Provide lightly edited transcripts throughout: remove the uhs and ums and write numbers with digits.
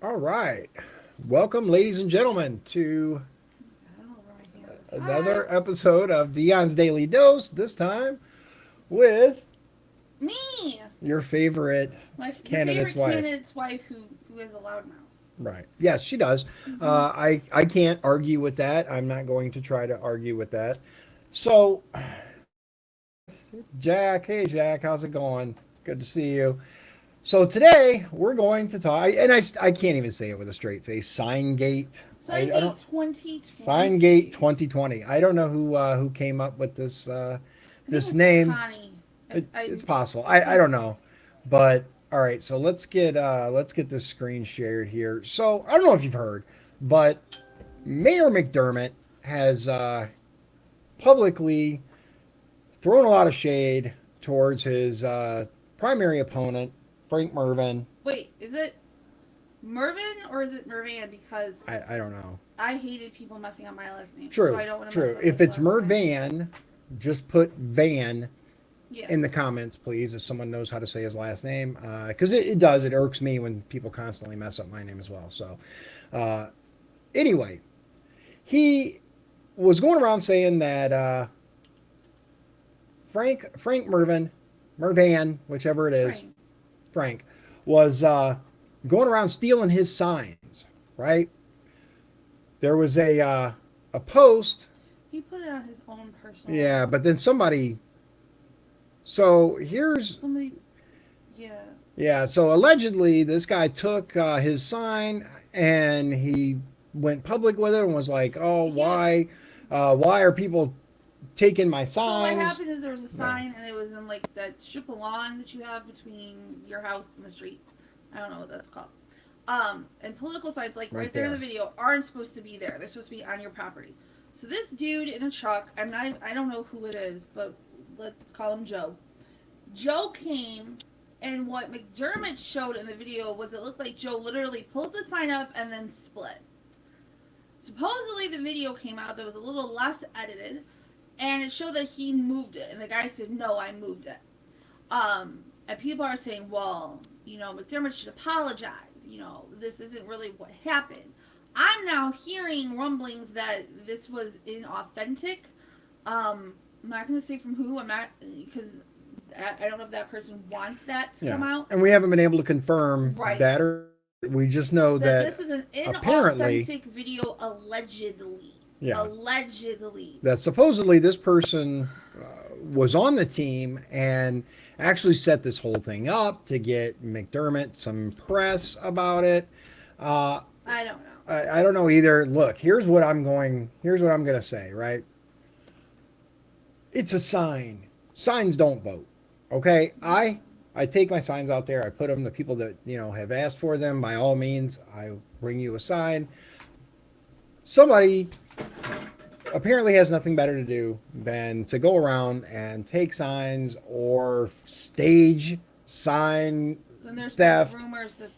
All right. Welcome, ladies and gentlemen, to I don't know where my hand is. Hi. another episode of Dion's Daily Dose, this time with Me. your favorite Your candidate's favorite wife. candidate's wife who has a loud mouth. Right. Yes, she does. Mm-hmm. I can't argue with that. I'm not going to try to argue with that. So, Jack, hey, Jack, how's it going? Good to see you. So, today we're going to talk, and I can't even say it with a straight face. SignGate. I don't. SignGate 2020. SignGate 2020. I don't know who came up with I think it this was name. Connie. It's possible. I So don't know, but all right. So let's get this screen shared here. So I don't know if you've heard, but Mayor McDermott has publicly thrown a lot of shade towards his primary opponent, Frank Mervin. wait, is it Mervin or is it Mervan? Because I don't know. I hated people messing up my last name, so True, I don't want to mess true. up If his it's last name. Mervan, just put Van Yeah. in the comments, please, if someone knows how to say his last name, because it does. It irks me when people constantly mess up my name as well. So, uh, anyway, he was going around saying that Frank Mervan, whichever it is, Frank. Frank, was going around stealing his signs. Right? There was a post. He put it on his own personal Yeah, account. but then somebody. So here's Somebody. Yeah. Yeah, so allegedly, this guy took his sign and he went public with it and was like, "Oh, Yeah. why are people taking my So what signs?" happened is there was a Yeah, sign and it was in like that strip of lawn that you have between your house and the street. I don't know what that's called. And political signs, like right right there in the there. video, aren't supposed to be there. They're supposed to be on your property. So this dude in a truck, I don't know who it is, but let's call him Joe. Joe came, and what McDermott showed in the video was it looked like Joe literally pulled the sign up and then split. Supposedly the video came out that was a little less edited, and it showed that he moved it, and the guy said, "No, I moved it." And people are saying, "Well, McDermott should apologize. This isn't really what happened." I'm now hearing rumblings that this was inauthentic. I'm not going to say from who. I'm not because I don't know if that person wants that to Yeah, come out. and we haven't been able to confirm Right. that or not. We just know That that this is an apparently, inauthentic video, allegedly. yeah, Allegedly. that supposedly this person was on the team and actually set this whole thing up to get McDermott some press about it. Uh, I don't know. I don't know either. Look, here's what I'm going. Here's what I'm going to say. Right? It's a sign. Signs don't vote. Okay. I take my signs out there. I put them to people that have asked for them. By all means, I bring you a sign. Somebody apparently has nothing better to do than to go around and take signs or stage sign Then there's been theft. rumors that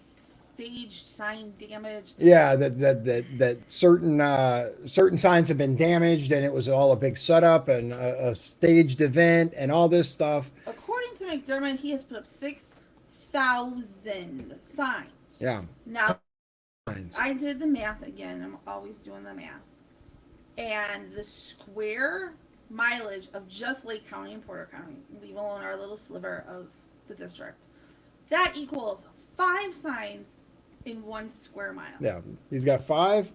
staged sign damage. Yeah, that certain signs have been damaged, and it was all a big setup and a staged event and all this stuff. According to McDermott, he has put up 6,000 signs. Yeah, Now, signs. I did the math again. I'm always doing the math. And the square mileage of just Lake County and Porter County, leave alone our little sliver of the district, that equals 5 signs in 1 square mile. Yeah, he's got five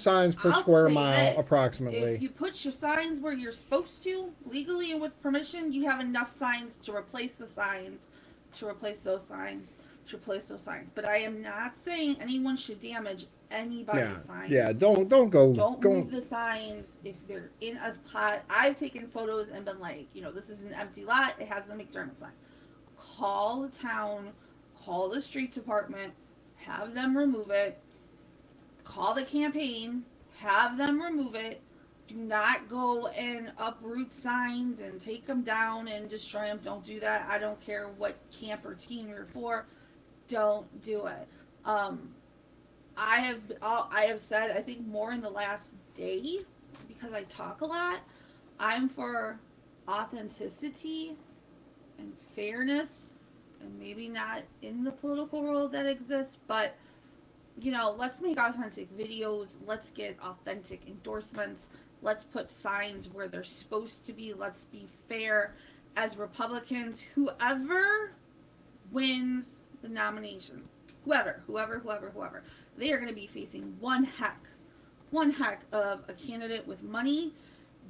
signs per I'll square say mile this. If approximately. you put your signs where you're supposed to, legally and with permission, you have enough signs to replace the signs, to replace those signs, to replace those signs. But I am not saying anyone should damage anybody's Yeah, signs. yeah. Don't go Don't go. move the signs if they're in a spot. I've taken photos and been like, this is an empty lot. It has the McDermott sign. Call the town, call the street department, have them remove it. Call the campaign, have them remove it. Do not go and uproot signs and take them down and destroy them. Don't do that. I don't care what camp or team you're for. Don't do it. Um, I have said I think more in the last day because I talk a lot. I'm for authenticity and fairness, and maybe not in the political world that exists, but let's make authentic videos. Let's get authentic endorsements. Let's put signs where they're supposed to be. Let's be fair. As Republicans, whoever wins the nomination, whoever, they are going to be facing one heck of a candidate with money,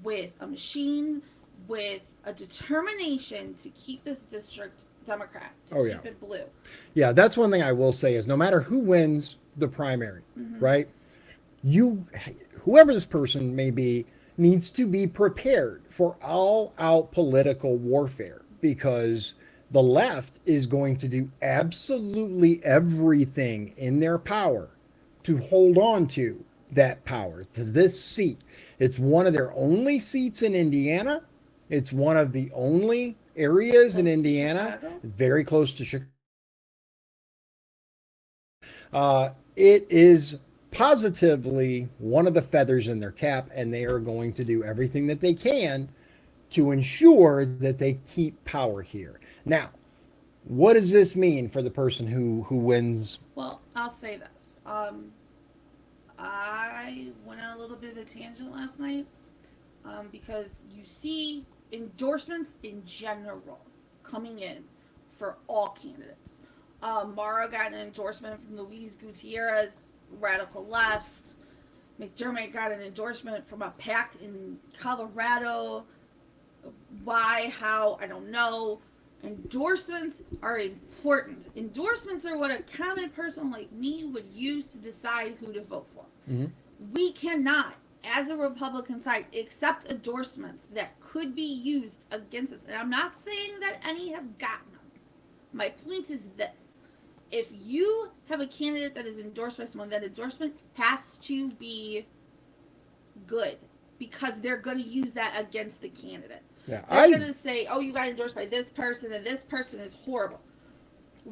with a machine, with a determination to keep this district Democrat, to Oh, keep yeah. it blue. Yeah, that's one thing I will say is no matter who wins the primary, right? You, whoever this person may be, needs to be prepared for all out political warfare because the left is going to do absolutely everything in their power to hold on to that power, to this seat. It's one of their only seats in Indiana. It's one of the only areas in Close to Indiana, Chicago. very close to Chicago. It is positively one of the feathers in their cap, and they are going to do everything that they can to ensure that they keep power here. Now, what does this mean for the person who wins? Well, I'll say this. I went on a little bit of a tangent last night because you see endorsements in general coming in for all candidates. Mara got an endorsement from Luis Gutierrez, radical left. McDermott got an endorsement from a PAC in Colorado. Why, how, I don't know. Endorsements are important. Endorsements are what a common person like me would use to decide who to vote for. Mm-hmm. We cannot, as a Republican side, accept endorsements that could be used against us. And I'm not saying that any have gotten them. My point is this. If you have a candidate that is endorsed by someone, that endorsement has to be good because they're going to use that against the candidate. Yeah, They're going to say, oh, you got endorsed by this person and this person is horrible.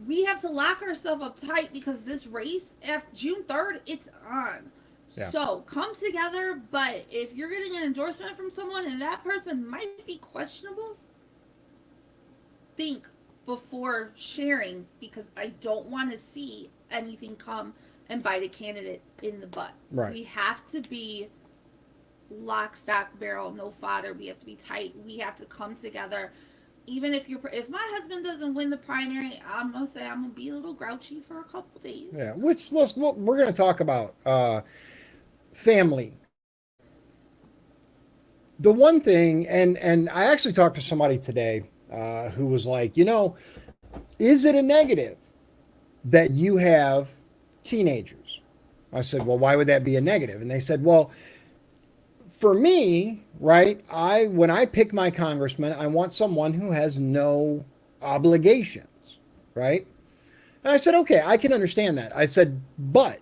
We have to lock ourselves up tight because this race, after June 3rd, it's on. Yeah. So come together, but if you're getting an endorsement from someone and that person might be questionable, think before sharing because I don't want to see anything come and bite a candidate in the butt. Right. We have to be lock, stock, barrel, no fodder. We have to be tight. We have to come together. Even if my husband doesn't win the primary, I'm gonna say I'm gonna be a little grouchy for a couple days. Yeah, we're going to talk about family. The one thing, and I actually talked to somebody today who was like, is it a negative that you have teenagers? I said, well, why would that be a negative? And they said, well, for me, right, when I pick my congressman, I want someone who has no obligations, right? And I said, okay, I can understand that. I said, but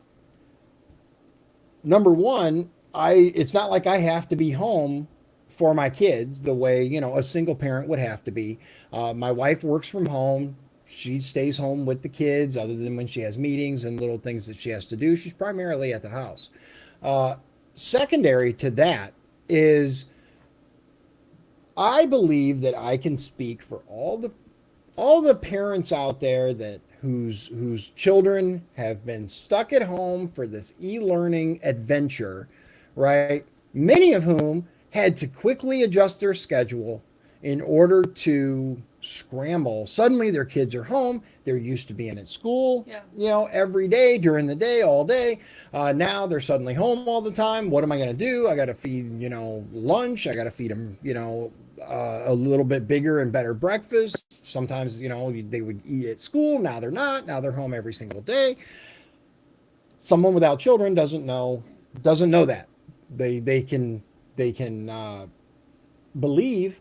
number one, it's not like I have to be home for my kids the way, a single parent would have to be. My wife works from home. She stays home with the kids other than when she has meetings and little things that she has to do. She's primarily at the house. Secondary to that is I believe that I can speak for all the parents out there that whose children have been stuck at home for this e-learning adventure, right? Many of whom had to quickly adjust their schedule in order to scramble. Suddenly their kids are home. They're used to being at school, every day, during the day, all day. Now they're suddenly home all the time. What am I going to do? I got to feed, lunch. I got to feed them, a little bit bigger and better breakfast. Sometimes, they would eat at school. Now they're not. Now they're home every single day. Someone without children doesn't know that. They can believe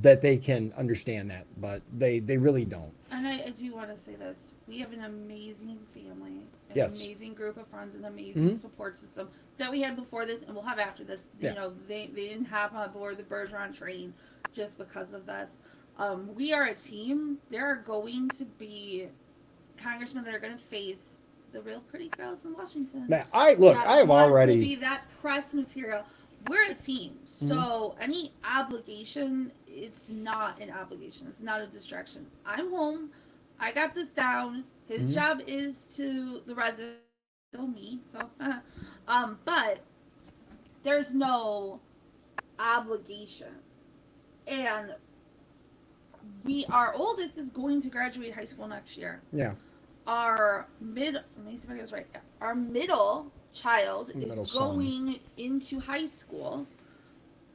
that they can understand that, but they really don't. And I do want to say this. We have an amazing family, Yes. amazing group of friends, an amazing support system that we had before this and we'll have after this. Yeah. They didn't have on board the Bergeron train just because of this. We are a team. There are going to be congressmen that are going to face the real pretty girls in Washington. Now, I have already to be that press material. We're a team, so any obligation, it's not an obligation. It's not a distraction. I'm home. I got this down. His job is to the residents. still me. So, but there's no obligations, and our oldest is going to graduate high school next year. Yeah. Let me see if I get this right. Our middle child Middle is son. going into high school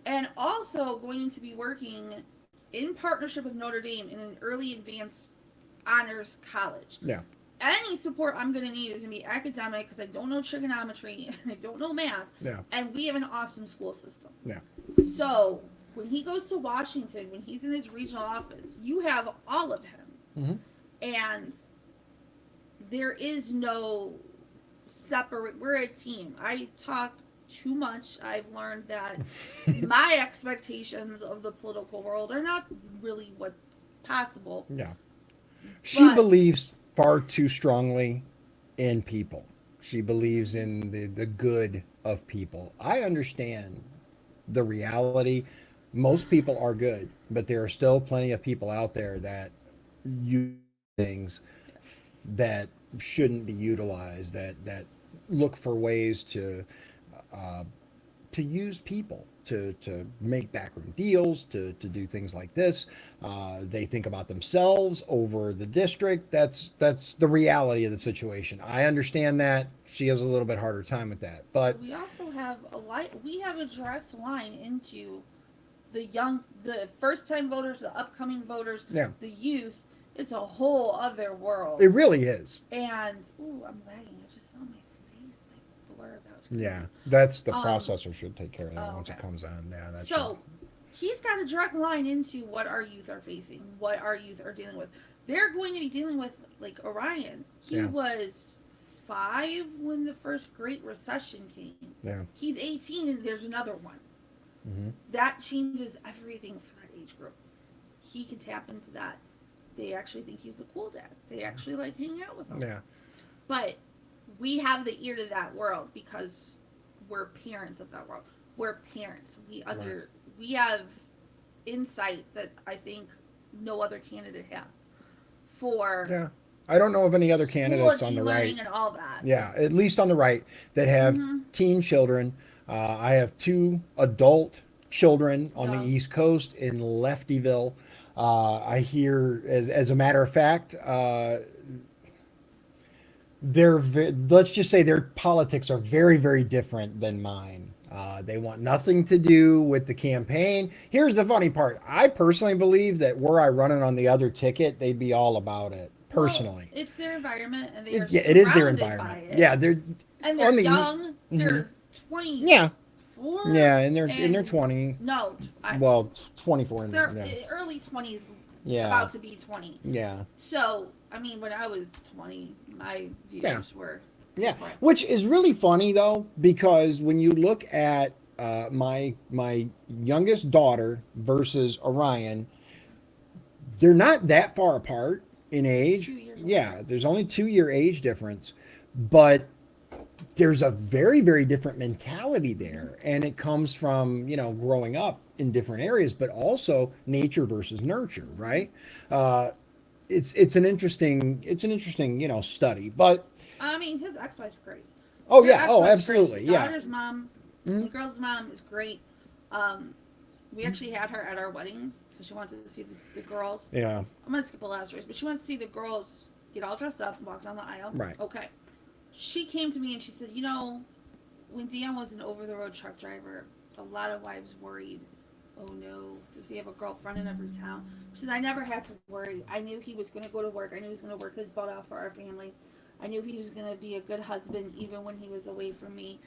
and also going to be working in partnership with Notre Dame in an early advanced honors college. Yeah. Any support I'm going to need is going to be academic because I don't know trigonometry and I don't know math. Yeah. And we have an awesome school system. Yeah. So when he goes to Washington, when he's in his regional office, you have all of him. Mm-hmm. And there is no separate. We're a team. I talk too much. I've learned that my expectations of the political world are not really what's possible. Yeah. She But believes far too strongly in people. She believes in the good of people. I understand the reality. Most people are good, but there are still plenty of people out there that use things that shouldn't be utilized, that look for ways uh, to use people to make backroom deals, to do things like this. They think about themselves over the district. That's the reality of the situation. I understand that she has a little bit harder time with that, but we also have we have a direct line into the first time voters, the upcoming voters, yeah, the youth. It's a whole other world. it really is. And ooh, I'm lagging. I just saw my face like blur. That was crazy. Yeah, that's the processor should take care of that once okay. it comes on. Yeah, that's so. He's got a direct line into what our youth are facing, what our youth are dealing with. They're going to be dealing with like Orion. He was 5 when the first Great Recession came. Yeah. He's 18 and there's another one. Mm-hmm. That changes everything for that age group. He can tap into that. They actually think he's the cool dad. They actually like hanging out with him. Yeah. But we have the ear to that world because we're parents of that world. We're parents. We have insight that I think no other candidate has for Yeah. I don't know of any other candidates on the right. And all that. Yeah, at least on the right that have teen children. I have 2 adult children on the East Coast in Leftyville. I hear, as a matter of fact, let's just say their politics are very, very different than mine. They want nothing to do with the campaign. Here's the funny part. I personally believe that were I running on the other ticket, they'd be all about it. Personally, well, it's their environment, and it is their environment. Yeah, they're young. They're 20. Yeah. 4. Yeah, in their 20. No, 24. They're early 20s. Yeah. About to be 20. Yeah. So I mean, when I was 20, my views were. Yeah, different. which is really funny though, because when you look at my youngest daughter versus Orion, they're not that far apart in age. 2 years Yeah, there's only 2-year age difference, but there's a very, very different mentality there, and it comes from growing up in different areas, but also nature versus nurture, right? It's an interesting study, but. I mean, his ex-wife's great. Oh yeah. Oh, absolutely. Great. The yeah. daughter's mom, the girl's mom is great. We actually had her at our wedding because she wanted to see the girls. Yeah. I'm gonna skip the last stories, but she wants to see the girls get all dressed up and walk down the aisle. Right. Okay. She came to me and she said, when Dion was an over-the-road truck driver, a lot of wives worried. Oh no, does he have a girlfriend in every town? She said, I never had to worry. I knew he was going to go to work. I knew he was going to work his butt off for our family. I knew he was going to be a good husband even when he was away from me.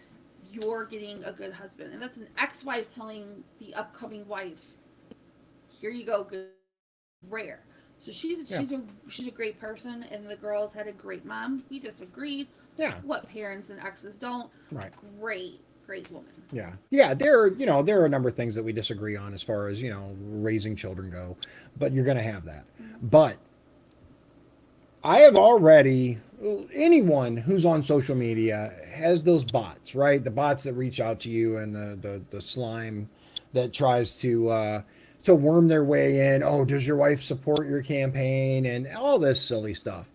You're getting a good husband. And that's an ex-wife telling the upcoming wife, here you go, good, rare. So she's a great person, and the girls had a great mom. We disagreed. Yeah. What parents and exes don't. Right. Great woman. Yeah. Yeah, there are a number of things that we disagree on as far as, raising children go, but you're going to have that. Mm-hmm. But I have already, anyone who's on social media has those bots, right? The bots that reach out to you and the slime that tries to worm their way in. Oh, does your wife support your campaign? And all this silly stuff.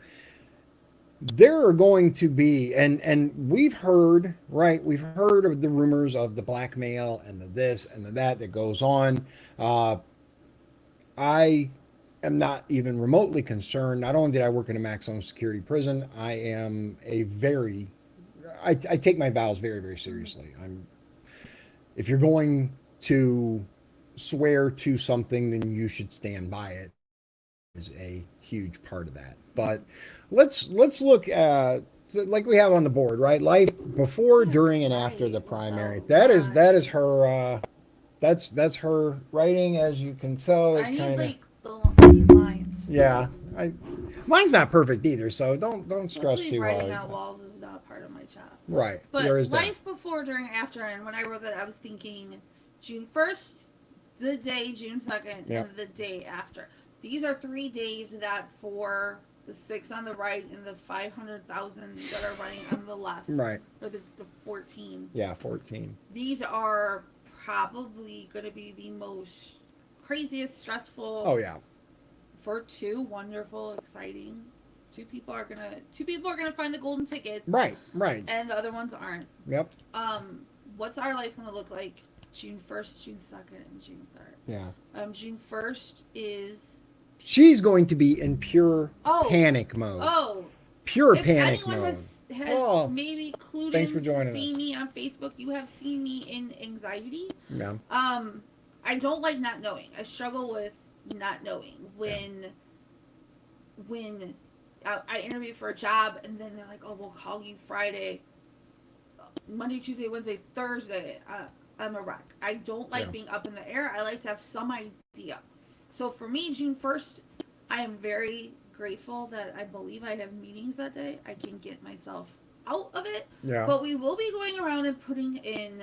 there are going to be, and we've heard, right, we've heard of the rumors of the blackmail and the this and the that goes on. uh, I am not even remotely concerned. Not only did I work in a maximum security prison, I am a very, I take my vows very, very seriously. I'm, if you're going to swear to something, then you should stand by it. Is a huge part of that. But let's look at, like we have on the board, right? Life before, during, and after the primary. That is her. That's her writing, as you can tell. I It need kind of, like the lines. yeah. I, mine's not perfect either, so don't stress Luckily, too writing hard. out walls is not part of my job. Right. But There is that. life before, during, after, and when I wrote that, I was thinking June 1st, the day, June 2nd, Yep. and the day after. These are 3 days that for the 6 on the right and the 500,000 that are running on the left, Right. or the 14. Yeah, 14. These are probably going to be the most craziest, stressful. Oh yeah. For 2 wonderful, exciting. Two people are gonna find the golden tickets. Right. Right. And the other ones aren't. Yep. What's our life gonna look like June 1st, June 2nd, and June 3rd? Yeah. June 1st is She's going to be in pure panic mode. Oh. Pure If panic anyone mode. has maybe clued thanks in for joining to see us. me on Facebook, you have seen me in anxiety. Yeah. I don't like not knowing. I struggle with not knowing when I interview for a job and then they're like, "Oh, we'll call you Friday, Monday, Tuesday, Wednesday, Thursday." I'm a wreck. I don't like being up in the air. I like to have some idea. So for me, June 1st, I am very grateful that I believe I have meetings that day. I can get myself out of it. Yeah. But we will be going around and putting in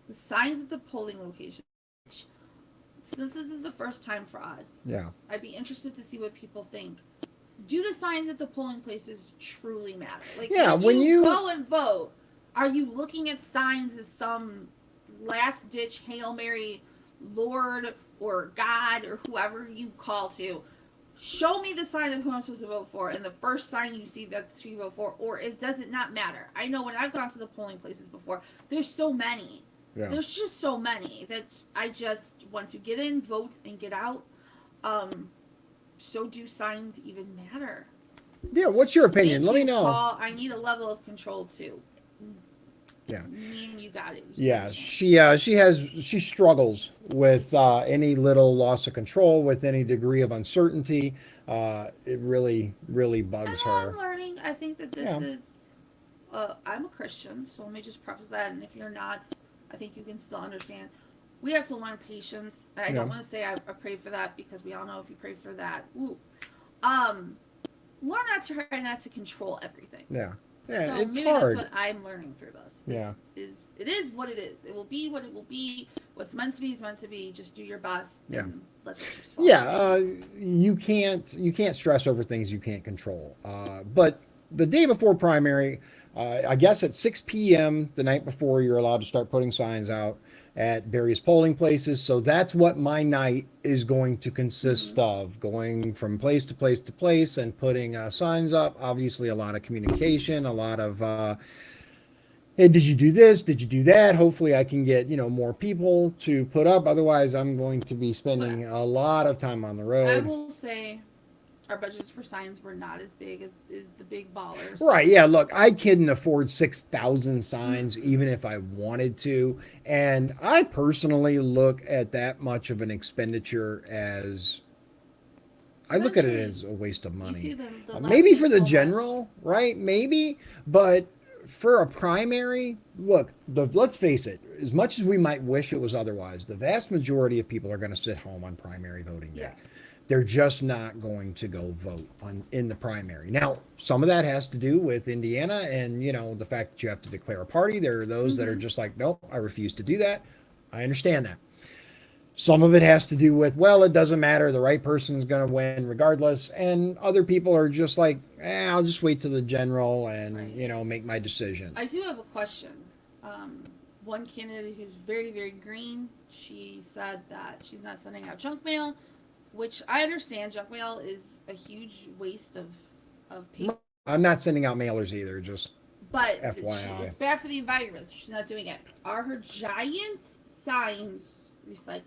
the signs at the polling locations. Since this is the first time for us, Yeah. I'd be interested to see what people think. Do the signs at the polling places truly matter? Like, Yeah, when when you go and vote, are you looking at signs as some last ditch Hail Mary, Lord or God or whoever you call to? Show me the sign of who I'm supposed to vote for, and the first sign you see, that's who you vote for, or does it not matter? I know when I've gone to the polling places before, there's so many. Yeah. There's just so many that I just want to get in, vote, and get out. So do signs even matter? Yeah, what's your opinion? Let me know. Paul. I need a level of control too. Yeah. Me and you got it. Yeah, she struggles with any little loss of control, with any degree of uncertainty. It really bugs And her. I'm learning. I think that this is. I'm a Christian, so let me just preface that. And if you're not, I think you can still understand. We have to learn patience. And I don't want to say I pray for that, because we all know if you pray for that, learn not to try not to control everything. Yeah. Yeah, So it's maybe hard. that's what I'm learning through this. Yeah. It is what it is. It will be what it will be. What's meant to be is meant to be. Just do your best. Yeah. And let it just fall. Yeah, you can't stress over things you can't control. But the day before primary, I guess at 6 p.m. the night before, you're allowed to start putting signs out at various polling places. So that's what my night is going to consist of, going from place to place to place and putting signs up. Obviously, a lot of communication, a lot of, hey, did you do this? Did you do that? Hopefully I can get, more people to put up. Otherwise, I'm going to be spending a lot of time on the I road. will say our budgets for signs were not as big as the big ballers. Right. Yeah. Look, I couldn't afford 6,000 signs even if I wanted to. And I personally look at that much of an expenditure as, I look at it as a waste of money. You see the Maybe for the so general, right? Maybe. But for a primary, look, let's face it, as much as we might wish it was otherwise, the vast majority of people are going to sit home on primary voting day. Yes. They're just not going to go vote in the primary. Now, some of that has to do with Indiana and, the fact that you have to declare a party. There are those that are just like, nope, I refuse to do that. I understand that. Some of it has to do with, well, it doesn't matter. The right person's going to win regardless. And other people are just like, I'll just wait till the general and, make my decision. I do have a question. One candidate who's very, very green, she said that she's not sending out junk mail, which I understand. Junk mail is a huge waste of paper. I'm not sending out mailers either. Just But FYI. it's bad for the environment, so she's not doing it. Are her giant signs recyclable?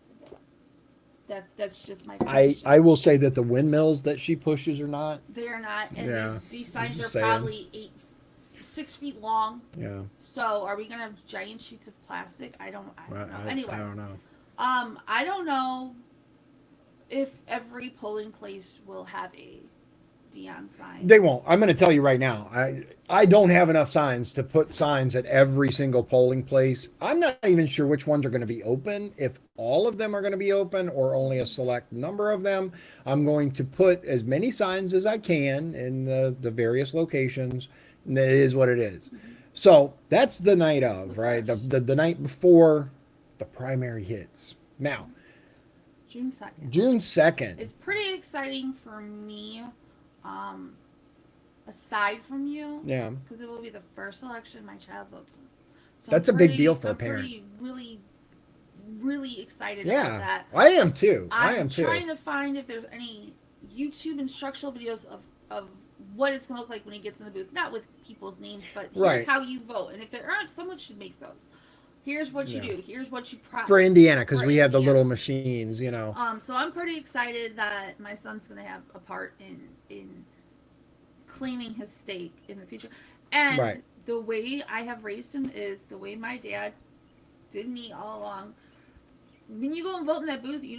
That's just my question. I will say that the windmills that she pushes are not. They are not, and Yeah, these I'm signs just are saying. probably 6 feet long. Yeah, So are we gonna have giant sheets of plastic? I don't know. Anyway, I don't know. I don't know if every polling place will have a Dion sign. They won't. I'm going to tell you right now. I don't have enough signs to put signs at every single polling place. I'm not even sure which ones are going to be open. If all of them are going to be open or only a select number of them, I'm going to put as many signs as I can in the various locations. And it is what it is. So that's the night of, right? The night before the primary hits. Now, June 2nd. June 2nd. It's pretty exciting for me, um, aside from you. Yeah. Because it will be the first election my child votes in. So That's a big deal for a parent. Pretty, really, really excited Yeah. about that. I am too. I'm trying to find if there's any YouTube instructional videos of what it's going to look like when he gets in the booth. Not with people's names, but here's Right. how you vote. And if there aren't, someone should make those. Here's what you do. Here's what you press. For Indiana, because For we have the Indiana. little machines, you know. So I'm pretty excited that my son's going to have a part in claiming his stake in the future. And Right. the way I have raised him is the way my dad did me all along. When you go and vote in that booth, you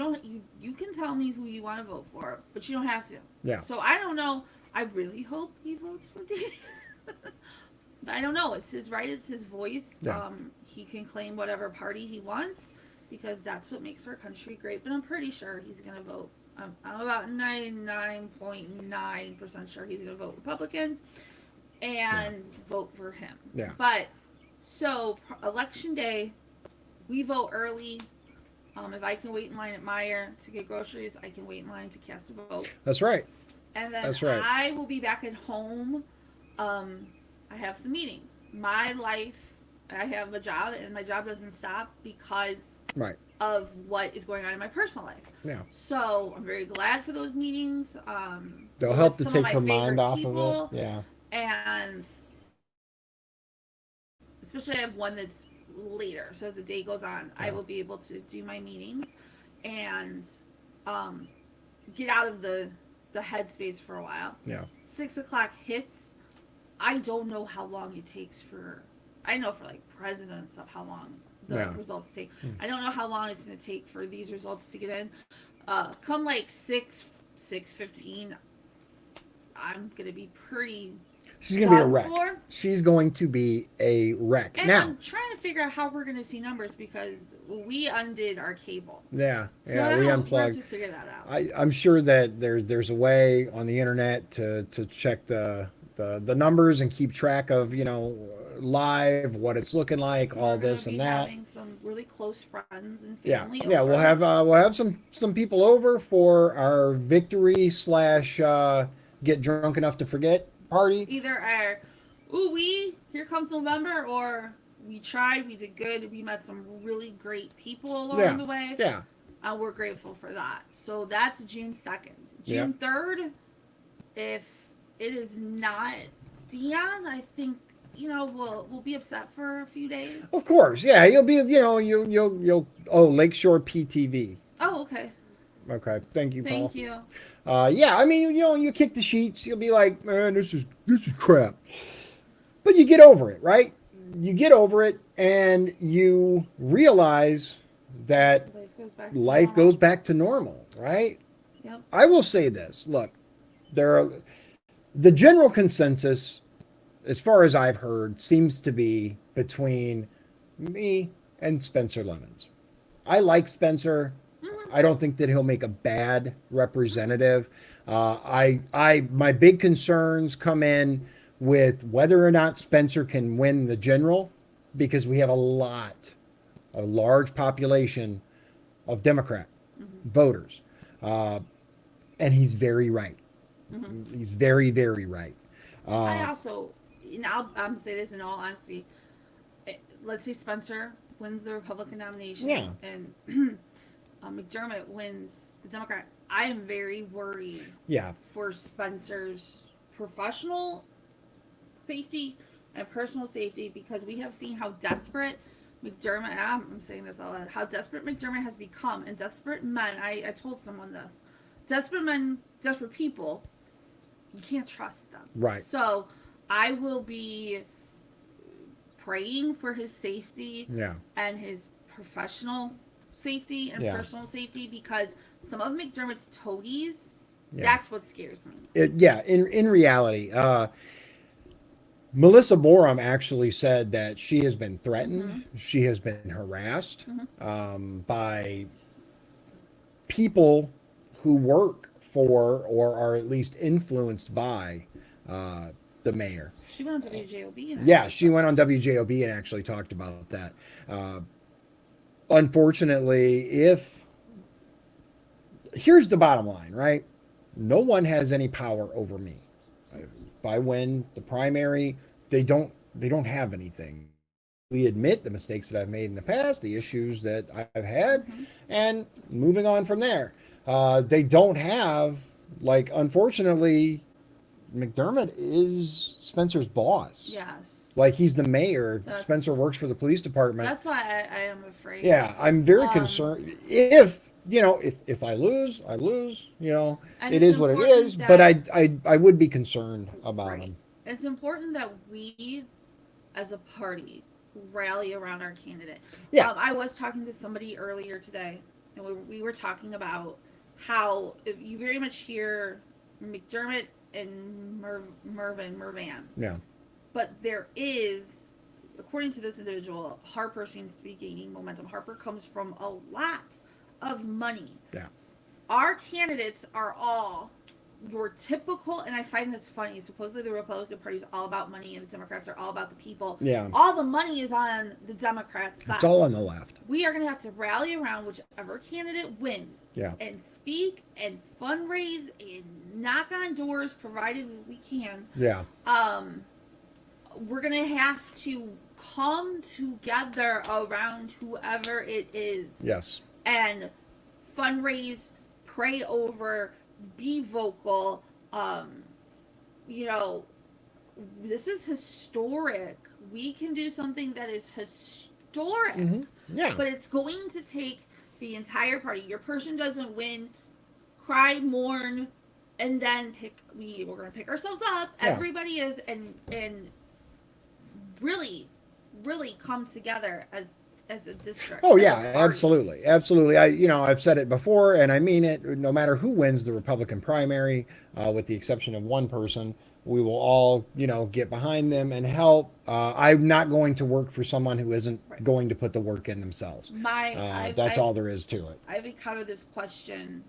can tell me who you want to vote for, but you don't have to. Yeah. So I don't know. I really hope he votes for D. But I don't know. It's his right. It's his voice. Yeah. He can claim whatever party he wants because that's what makes our country great. But I'm pretty sure he's going to vote. I'm about 99.9% sure he's going to vote Republican and vote for him. Yeah. But so election day, we vote early. If I can wait in line at Meijer to get groceries, I can wait in line to cast a vote. That's right. And then That's right. I will be back at home. I have some meetings. My life, I have a job, and my job doesn't stop because Right. of what is going on in my personal life. Yeah. So I'm very glad for those meetings. They'll help to some of take my her mind favorite off people, of it. Yeah. And especially I have one that's later. So as the day goes on, I will be able to do my meetings and get out of the headspace for a while. Yeah. 6 o'clock hits. I don't know how long it takes for. I know for like president and stuff how long the results take. I don't know how long it's going to take for these results to get in. Come like 6:15, I'm going to be pretty. She's going to be a done wreck. for. She's going to be a wreck. And Now. I'm trying to figure out how we're going to see numbers because we undid our cable. Yeah. So Yeah. We we have unplugged. to figure that out. I'm sure that there's a way on the internet to check the numbers and keep track of, live what it's looking like, all this and that. Having some really close friends and Yeah, family. yeah, over. we'll have some people over for our victory slash get drunk enough to forget party. Either our here comes November, or we tried, we did good, we met some really great people along the way. Yeah. We're grateful for that. So that's June 2nd. Yeah. June 3rd, if it is not Dion, I think we'll be upset for a few days. Of course, yeah, you'll be you'll Lakeshore PTV. Oh, okay. Okay, thank you, Paul. Thank you. Yeah, I mean, you kick the sheets, you'll be like, man, this is crap. But you get over it, right? You get over it, and you realize that life goes back to normal, right? Yep. I will say this. Look, the general consensus, as far as I've heard, seems to be between me and Spencer Lemons. I like Spencer. I don't think that he'll make a bad representative. My big concerns come in with whether or not Spencer can win the general, because we have a large population of Democrat voters. And he's very right. He's very, very right. I also, I'm say this in all honesty. Let's say Spencer wins the Republican nomination, and McDermott wins the Democrat. I am very worried. Yeah. For Spencer's professional safety and personal safety, because we have seen how desperate McDermott, and I'm saying this all out, how desperate McDermott has become, and desperate men, I told someone this, desperate men, desperate people, you can't trust them. Right. So I will be praying for his safety Yeah. and his professional safety and Yeah. personal safety, because some of McDermott's toadies, Yeah. that's what scares me. In reality, Melissa Borum actually said that she has been threatened, she has been harassed by people who work for or are at least influenced by the mayor. She went on WJOB. And Yeah, she went on WJOB and actually talked about that. Unfortunately, here's the bottom line, right? No one has any power over me. If I win the primary, they don't have anything. We admit the mistakes that I've made in the past, the issues that I've had, and moving on from there. They don't have, like, unfortunately, McDermott is Spencer's boss. Yes. Like, he's the mayor. Spencer works for the police department. That's why I am afraid. Yeah, I'm very concerned. If I lose, I lose. It is what it is. But I would be concerned about him. It's important that we, as a party, rally around our candidate. Yeah. I was talking to somebody earlier today, and we were talking about how if you very much hear McDermott and Mervan. Yeah. But there is, according to this individual, Harper seems to be gaining momentum. Harper comes from a lot of money. Yeah. Our candidates are all your typical, and I find this funny, supposedly the Republican Party is all about money and the Democrats are all about the people. Yeah. All the money is on the Democrats' side. It's all on the left. We are going to have to rally around whichever candidate wins. Yeah. And speak and fundraise and knock on doors, provided we can. Yeah. We're going to have to come together around whoever it is. Yes. And fundraise, pray over, be vocal. This is historic. We can do something that is historic. Yeah. But it's going to take the entire party. Your person doesn't win, cry, mourn, and then we're going to pick ourselves up. Yeah. Everybody is, and really, really come together as a district. Oh yeah, absolutely. I've said it before, and I mean it. No matter who wins the Republican primary, with the exception of one person, we will all, get behind them and help. I'm not going to work for someone who isn't going to put the work in themselves. That's all there is to it. I've encountered this question.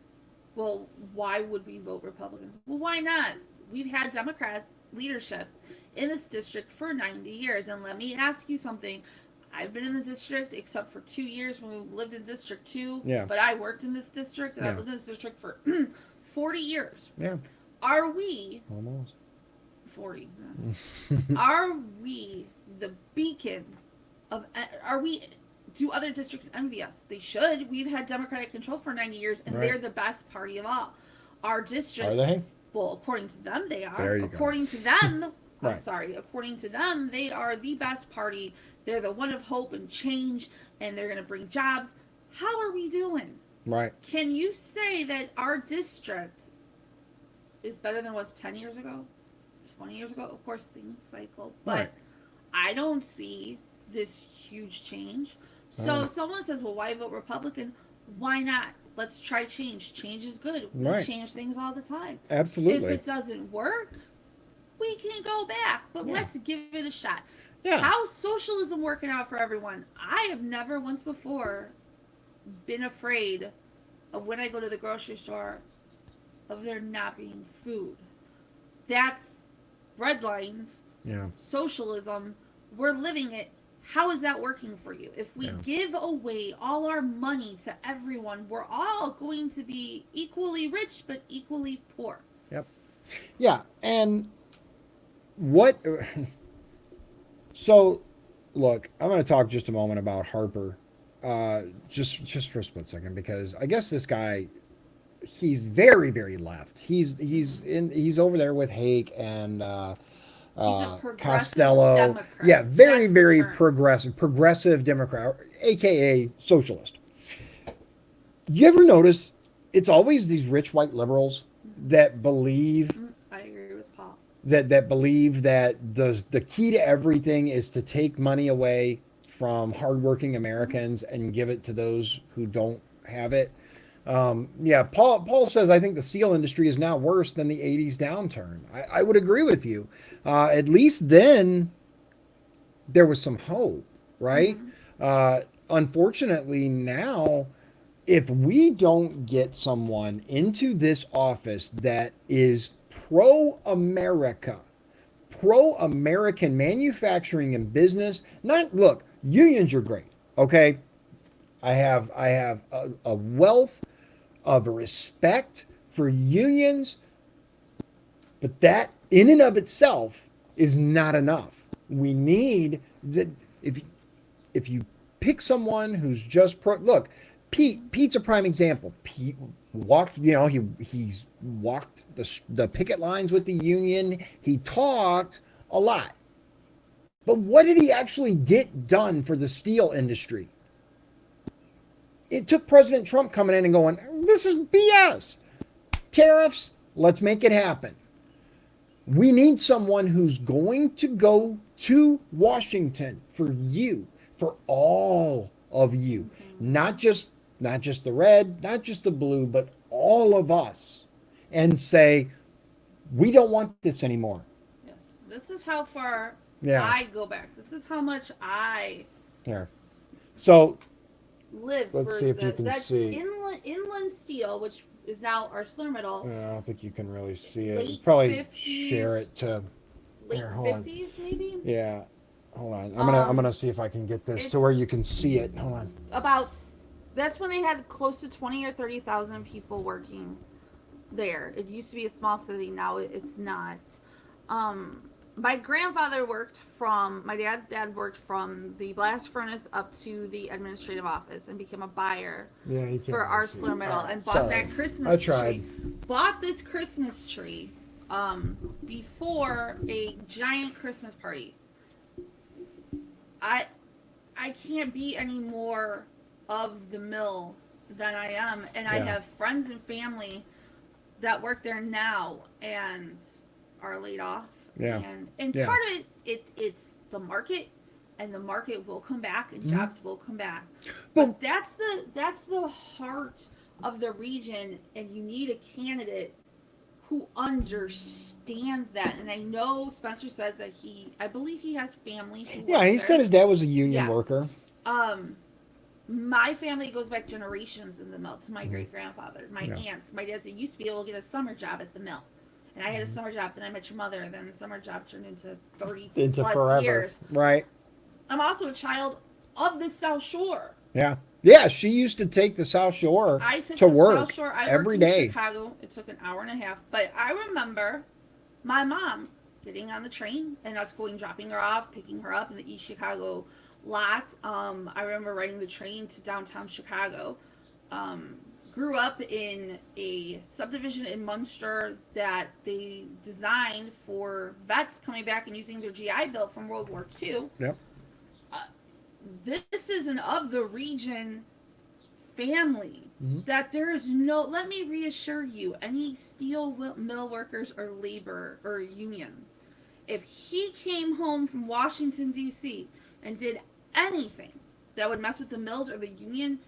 Well, why would we vote Republican? Well, why not? We've had Democrat leadership in this district for 90 years, and let me ask you something. I've been in the district except for 2 years when we lived in District 2. Yeah. But I worked in this district, and Yeah. I lived in this district for 40 years. Yeah. Are we... Almost. 40. Are we the beacon of... Do other districts envy us? They should. We've had Democratic control for 90 years, and they're the best party of all. Our district... Are they? Well, according to them, they are. There you according to them... Right. I'm sorry. According to them, they are the best party. They're the one of hope and change, and they're going to bring jobs. How are we doing? Right. Can you say that our district is better than it was 10 years ago? 20 years ago? Of course, things cycle. But I don't see this huge change. So if someone says, well, why vote Republican? Why not? Let's try change. Change is good. We change things all the time. Absolutely. If it doesn't work, we can go back, but let's give it a shot. Yeah. How's socialism working out for everyone? I have never once before been afraid of when I go to the grocery store of there not being food. That's red lines. Yeah. Socialism. We're living it. How is that working for you? If we give away all our money to everyone, we're all going to be equally rich but equally poor. Yep. Yeah, and so look, I'm going to talk just a moment about Harper, just for a split second, because I guess this guy, he's very, very left. He's over there with Hake and He's a progressive Costello. Democrat. Yeah, very, That's the very term. progressive Democrat, aka socialist. You ever notice it's always these rich white liberals that believe I agree with Paul. that believe that the key to everything is to take money away from hardworking Americans and give it to those who don't have it. Yeah, Paul says I think the steel industry is now worse than the '80s downturn. I would agree with you. At least then there was some hope, right? Mm-hmm. Unfortunately, now if we don't get someone into this office that is pro America, pro American manufacturing and business, not look, unions are great. Okay. I have a wealth of respect for unions, but that in and of itself is not enough. We need if if you pick someone who's just pro look, Pete's a prime example. Pete walked, he's walked the picket lines with the union. He talked a lot. But what did he actually get done for the steel industry? It took President Trump coming in and going, "This is BS. Tariffs, let's make it happen." We need someone who's going to go to Washington for you, for all of you, not just the red, not just the blue, but all of us, and say, "We don't want this anymore." Yes. This is how far Yeah. I go back. This is how much I Here. So live let's for see if you can that's see. Inland Steel, which is now ArcelorMittal. I don't think you can really see it. Late Probably 50s, share it to. Late Here, hold on. 50s, maybe. Yeah. Hold on. I'm gonna see if I can get this to where you can see it. Hold on. About that's when they had close to 20 or 30,000 people working there. It used to be a small city. Now it's not. My grandfather my dad's dad worked from the blast furnace up to the administrative office and became a buyer Yeah, you can't for really see it. ArcelorMittal and bought Sorry. that Christmas I tried. tree. Bought this Christmas tree before a giant Christmas party. I can't be any more of the mill than I am, and I Yeah. have friends and family that work there now and are laid off. Yeah. And Yeah. part of it's the market, and the market will come back and jobs will come back. But that's the heart of the region, and you need a candidate who understands that. And I know Spencer says that I believe he has family who Yeah, work he there. said his dad was a union Yeah. worker. My family goes back generations in the mill to my great grandfather, my aunts. My dad said used to be able to get a summer job at the mill, and I had a summer job. Then I met your mother, and then the summer job turned into 30 plus forever. years. Right. I'm also a child of the South Shore. Yeah. Yeah, she used to take the South Shore I took to the work South Shore. I every worked day. in Chicago. It took an hour and a half, but I remember my mom getting on the train and us dropping her off, picking her up in the East Chicago lot. I remember riding the train to downtown Chicago. Grew up in a subdivision in Munster that they designed for vets coming back and using their GI Bill from World War II. Yep. This is an of the region family Mm-hmm. that there is no, let me reassure you, any steel mill workers or labor or union, if he came home from Washington D.C. and did anything that would mess with the mills or the union,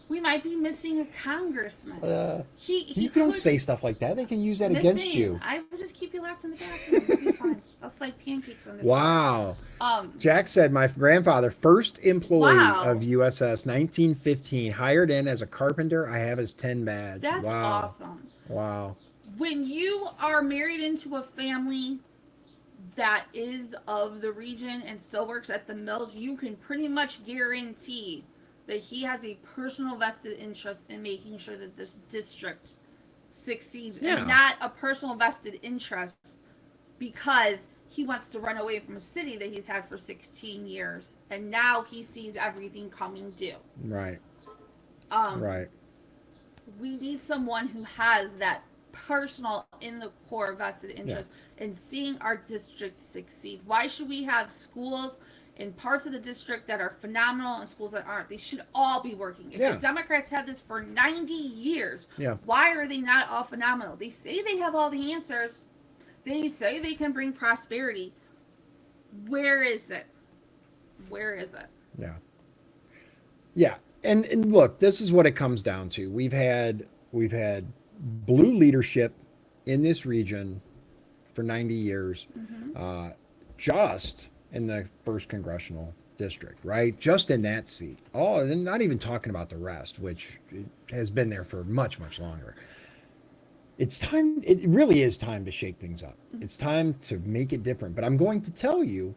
we might be missing a congressman. He You don't could, say stuff like that. They can use that against listen, you. I will just keep you locked in the bathroom. You'll be fine. I'll slide pancakes on the Wow. door. Jack said, my grandfather, first employee Wow. of USS, 1915, hired in as a carpenter. I have his 10 badge. That's Wow. awesome. Wow. When you are married into a family that is of the region and still works at the mills, you can pretty much guarantee that he has a personal vested interest in making sure that this district succeeds. Yeah. And not a personal vested interest because he wants to run away from a city that he's had for 16 years and now he sees everything coming due. Right. Right. Right. We need someone who has that personal in the core vested interest in seeing our district succeed. Why should we have schools in parts of the district that are phenomenal and schools that aren't? They should all be working. If the Democrats had this for 90 years, why are they not all phenomenal? They say they have all the answers. They say they can bring prosperity. Where is it? Where is it? Yeah. Yeah. And look, this is what it comes down to. We've had blue leadership in this region for 90 years, just in the first congressional district, right? Just in that seat. Oh, and not even talking about the rest, which has been there for much, much longer. It's time. It really is time to shake things up. It's time to make it different. But I'm going to tell you,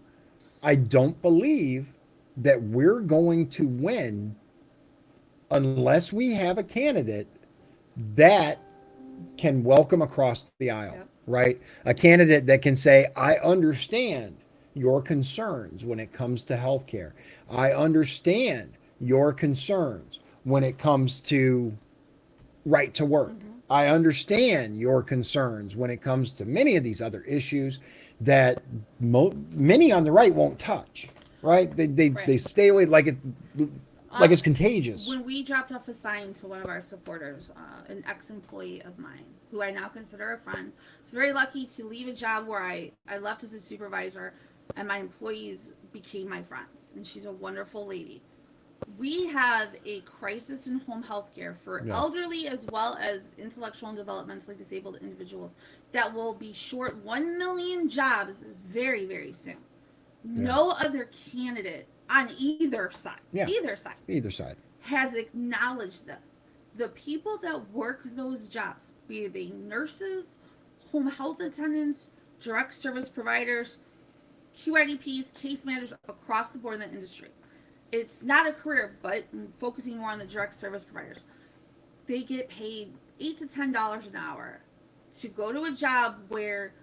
I don't believe that we're going to win unless we have a candidate that can welcome across the aisle, right? A candidate that can say, I understand your concerns when it comes to healthcare. I understand your concerns when it comes to right to work. I understand your concerns when it comes to many of these other issues that many on the right won't touch, right? They stay away like it's contagious. When we dropped off a sign to one of our supporters, an ex-employee of mine, who I now consider a friend, I was very lucky to leave a job where I left as a supervisor, and my employees became my friends. And she's a wonderful lady. We have a crisis in home health care for elderly as well as intellectual and developmentally disabled individuals that will be short 1 million jobs very, very soon. No other candidate on either side, either side has acknowledged this. The people that work those jobs, be they nurses, home health attendants, direct service providers, QIDPs, case managers across the board in the industry. It's not a career, but focusing more on the direct service providers. They get paid $8 to $10 an hour to go to a job where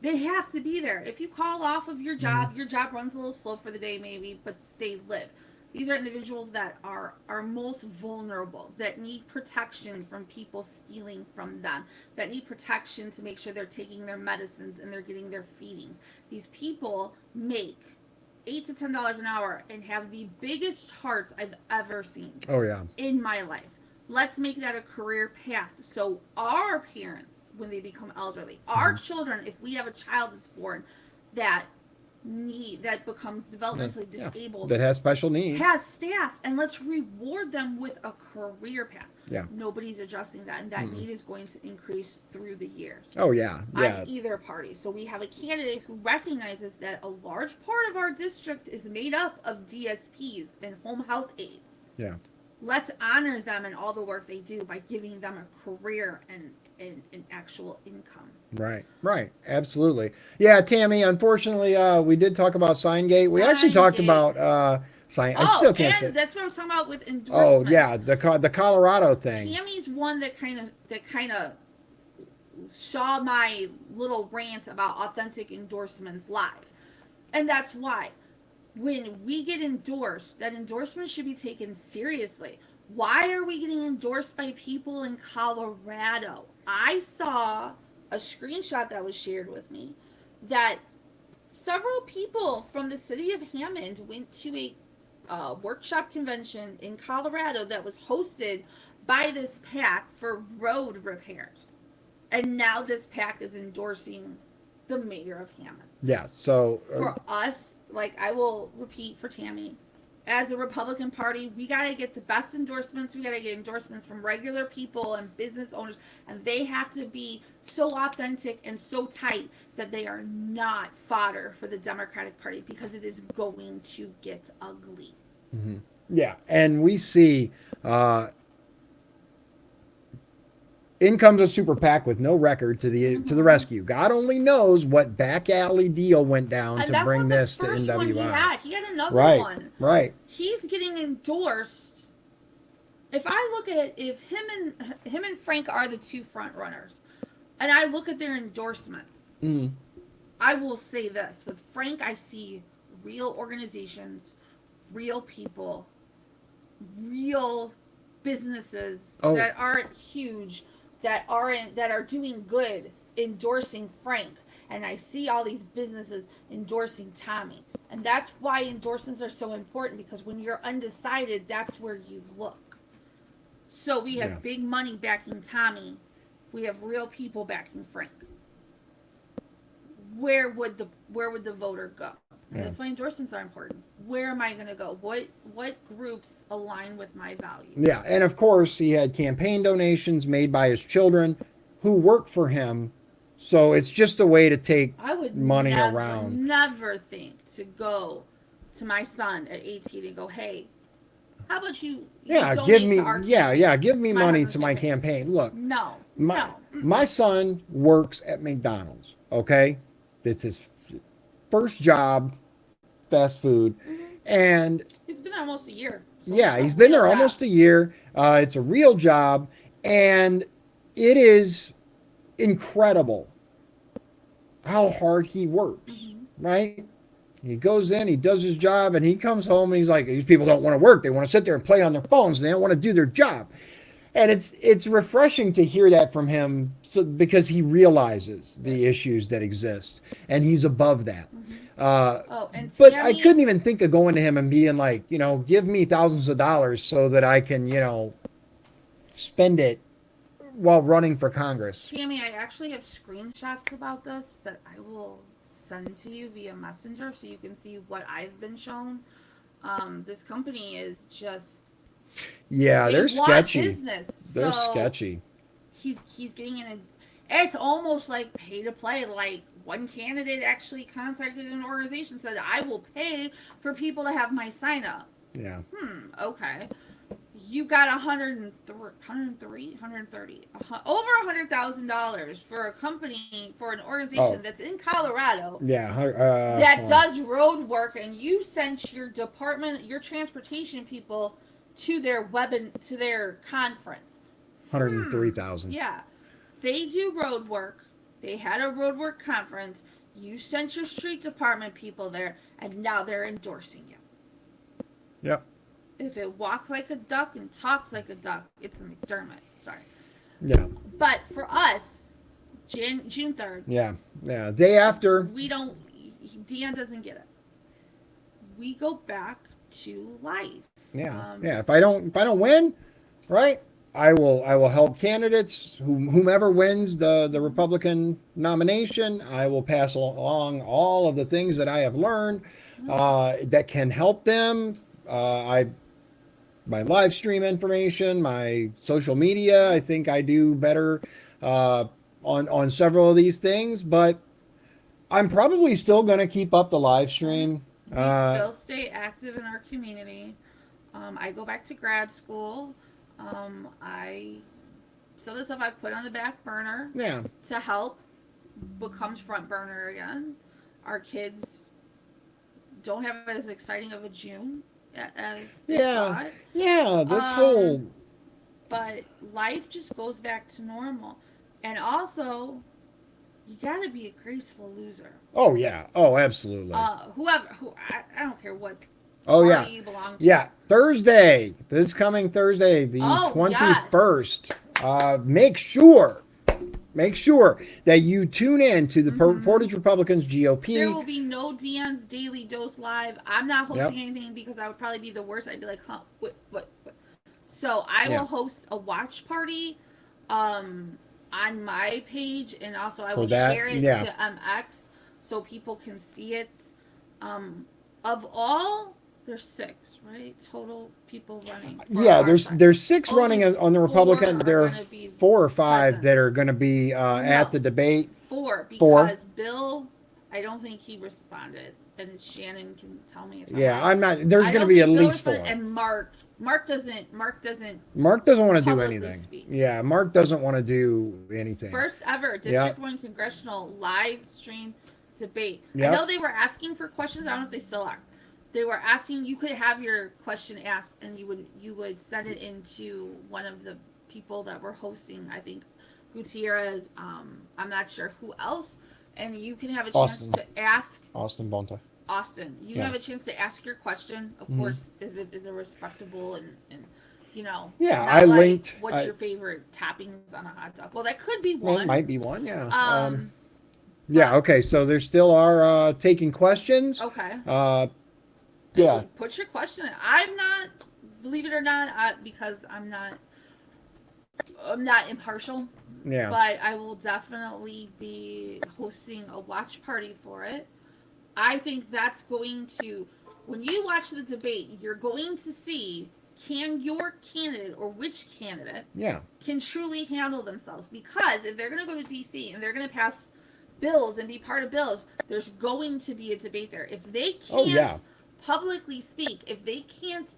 they have to be there. If you call off of your job runs a little slow for the day maybe, but they live. These are individuals that are most vulnerable, that need protection from people stealing from them, that need protection to make sure they're taking their medicines and they're getting their feedings. These people make $8 to $10 an hour and have the biggest hearts I've ever seen. In my life. Let's make that a career path. So our parents, when they become elderly, our children, if we have a child that's born that becomes developmentally disabled, that has special needs, has staff, and let's reward them with a career path. Nobody's addressing that, and that need is going to increase through the years. On either party. So we have a candidate who recognizes that a large part of our district is made up of DSPs and home health aides. Let's honor them and all the work they do by giving them a career and an actual income. Right. Absolutely. Yeah, Tammy, unfortunately, we did talk about SignGate. We actually talked about I still can't say. That's what I was talking about with endorsements. Oh, yeah, the Colorado thing. Tammy's one that kind of saw my little rant about authentic endorsements live. And that's why when we get endorsed, that endorsement should be taken seriously. Why are we getting endorsed by people in Colorado? I saw a screenshot that was shared with me that several people from the city of Hammond went to a workshop convention in Colorado that was hosted by this PAC for road repairs. And now this PAC is endorsing the mayor of Hammond. Yeah, so for us, like I will repeat for Tammy, as a Republican Party, we got to get the best endorsements. We got to get endorsements from regular people and business owners, and they have to be so authentic and so tight that they are not fodder for the Democratic Party, because it is going to get ugly. Yeah, and we see in comes a super PAC with no record to the rescue. God only knows what back alley deal went down and to bring this to NWI. He had another one. Right. He's getting endorsed. If I look at if him and Frank are the two front runners, and I look at their endorsements, I will say this: with Frank, I see real organizations, real people, real businesses that aren't huge, that are doing good endorsing Frank, and I see all these businesses endorsing Tommy. And that's why endorsements are so important, because when you're undecided, that's where you look. So we Yeah. have big money backing Tommy. We have real people backing Frank. Where would the voter go? And Yeah. that's why endorsements are important. Where am I going to go? What groups align with my values? Yeah, and of course he had campaign donations made by his children who work for him. So it's just a way to take I would money never, around. never think to go to my son at 18 and go, hey, how about you Yeah, give donate me to our campaign, give me to my money husband's to my campaign. Look, No, my no. my son works at McDonald's, okay? This is his first job, fast food. And He's been there almost a year. So yeah, it's he's a been real there job. almost a year. It's a real job, and it is incredible how hard he works, right? He goes in, he does his job, and he comes home and he's like, these people don't want to work. They want to sit there and play on their phones. And they don't want to do their job. And it's refreshing to hear that from him, because he realizes the issues that exist, and he's above that. And But I Tammy, couldn't even think of going to him and being like, give me thousands of dollars so that I can, spend it while running for Congress. Tammy, I actually have screenshots about this that I will send to you via Messenger so you can see what I've been shown. This company is just Yeah, they they're want sketchy. business. They're So sketchy. he's getting in a. It's almost like pay to play. Like one candidate actually contacted an organization, said, "I will pay for people to have my sign up." Yeah. Okay. You got 130, over $100,000 for a company, for an organization that's in Colorado Yeah. that does road work, and you sent your transportation people to their to their conference. 103,000. Yeah, they do road work. They had a road work conference. You sent your street department people there, and now they're endorsing you. Yep. If it walks like a duck and talks like a duck, it's a McDermott. Sorry. Yeah. But for us, June 3rd. Yeah. Yeah. Day after. We don't. Dion doesn't get it. We go back to life. Yeah. Yeah. If I don't win, right? I will help candidates whomever wins the Republican nomination. I will pass along all of the things that I have learned that can help them. My live stream information, my social media. I think I do better on several of these things, but I'm probably still going to keep up the live stream. We still stay active in our community. I go back to grad school. Some of the stuff I put on the back burner to help becomes front burner again. Our kids don't have as exciting of a June as they thought. Yeah, this whole. But life just goes back to normal, and also, you gotta be a graceful loser. Oh yeah. Oh, absolutely. I don't care what. Oh yeah. You belong to. Yeah, Thursday. This coming Thursday, the 21st. Yes. Make sure that you tune in to the Portage Republicans GOP. There will be no Dion's Daily Dose Live. I'm not hosting anything because I would probably be the worst. I'd be like, huh, what? So I will host a watch party on my page, and also I will share it to MX so people can see it. Of all, there's 6, right? Total people running. Yeah, there's 6 running on the Republican. There are 4 or 5 that are going to be at the debate. 4 because Bill, I don't think he responded, and Shannon can tell me if I'm not. There's going to be at least 4. And Mark doesn't want to do anything. Speak. Yeah, Mark doesn't want to do anything. First ever District 1 congressional live stream debate. Yep. I know they were asking for questions. I don't know if they still are. They were asking, you could have your question asked, and you would send it into one of the people that were hosting. I think Gutierrez. I'm not sure who else, and you can have a chance to ask Austin Bonta. You have a chance to ask your question. Of course, if it is a respectable and Yeah, not I like linked. what's your favorite toppings on a hot dog. Well, that could be Well, it one. might be one. Yeah. Yeah. But Okay. So there still are taking questions. okay. Uh, yeah. Put your question in. I'm not, believe it or not, because I'm not impartial, Yeah. but I will definitely be hosting a watch party for it. I think that's going to, when you watch the debate, you're going to see, can your candidate or which candidate Yeah. can truly handle themselves. Because if they're going to go to DC and they're going to pass bills and be part of bills, there's going to be a debate there. If they Oh can't yeah. publicly speak, if they can't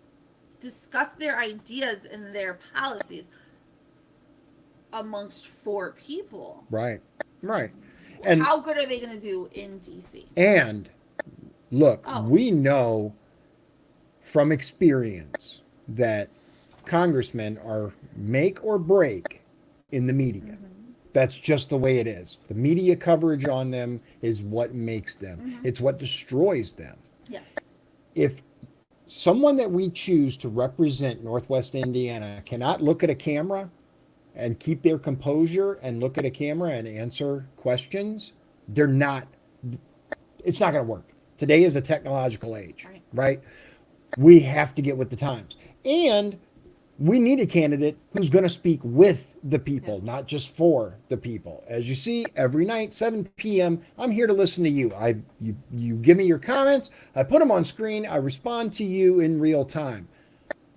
discuss their ideas and their policies amongst four people, Right. Right. And how good are they going to do in DC? and look, Oh, we know from experience that congressmen are make or break in the media. That's just the way it is. The media coverage on them is what makes them. It's what destroys them. yes. If someone that we choose to represent Northwest Indiana cannot look at a camera and keep their composure and look at a camera and answer questions, they're not, it's not going to work. Today is a technological age, right? We have to get with the times. And we need a candidate who's going to speak with the people, not just for the people. As you see, every night, 7 p.m., I'm here to listen to you. You give me your comments, I put them on screen, I respond to you in real time.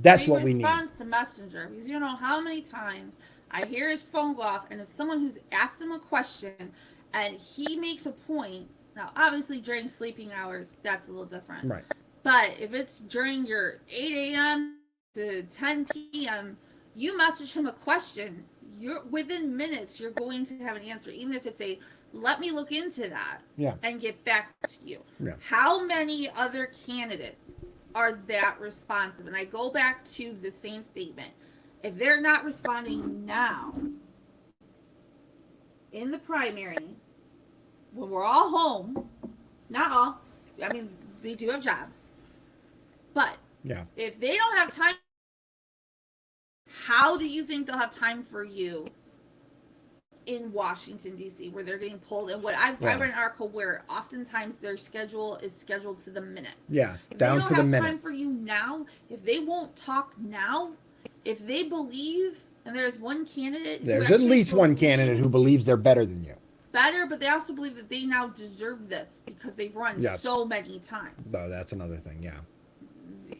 That's what we need. He responds to Messenger because you don't know how many times I hear his phone go off and it's someone who's asked him a question and he makes a point. Now, obviously, during sleeping hours, that's a little different. Right. But if it's during your 8 a.m. to 10 p.m., you message him a question, you're within minutes, you're going to have an answer, even if it's a let me look into that and get back to you. Yeah. How many other candidates are that responsive? And I go back to the same statement. If they're not responding now in the primary, when we're all home, not all, I mean, they do have jobs, but if they don't have time, how do you think they'll have time for you in Washington, D.C., where they're getting pulled? And what I've read an article where oftentimes their schedule is scheduled to the minute. Yeah, if down to the minute. They don't have time for you now, if they won't talk now, if they believe, and there's one candidate, there's at least one candidate who believes they're better than you. Better, but they also believe that they now deserve this because they've run so many times. No, that's another thing, yeah.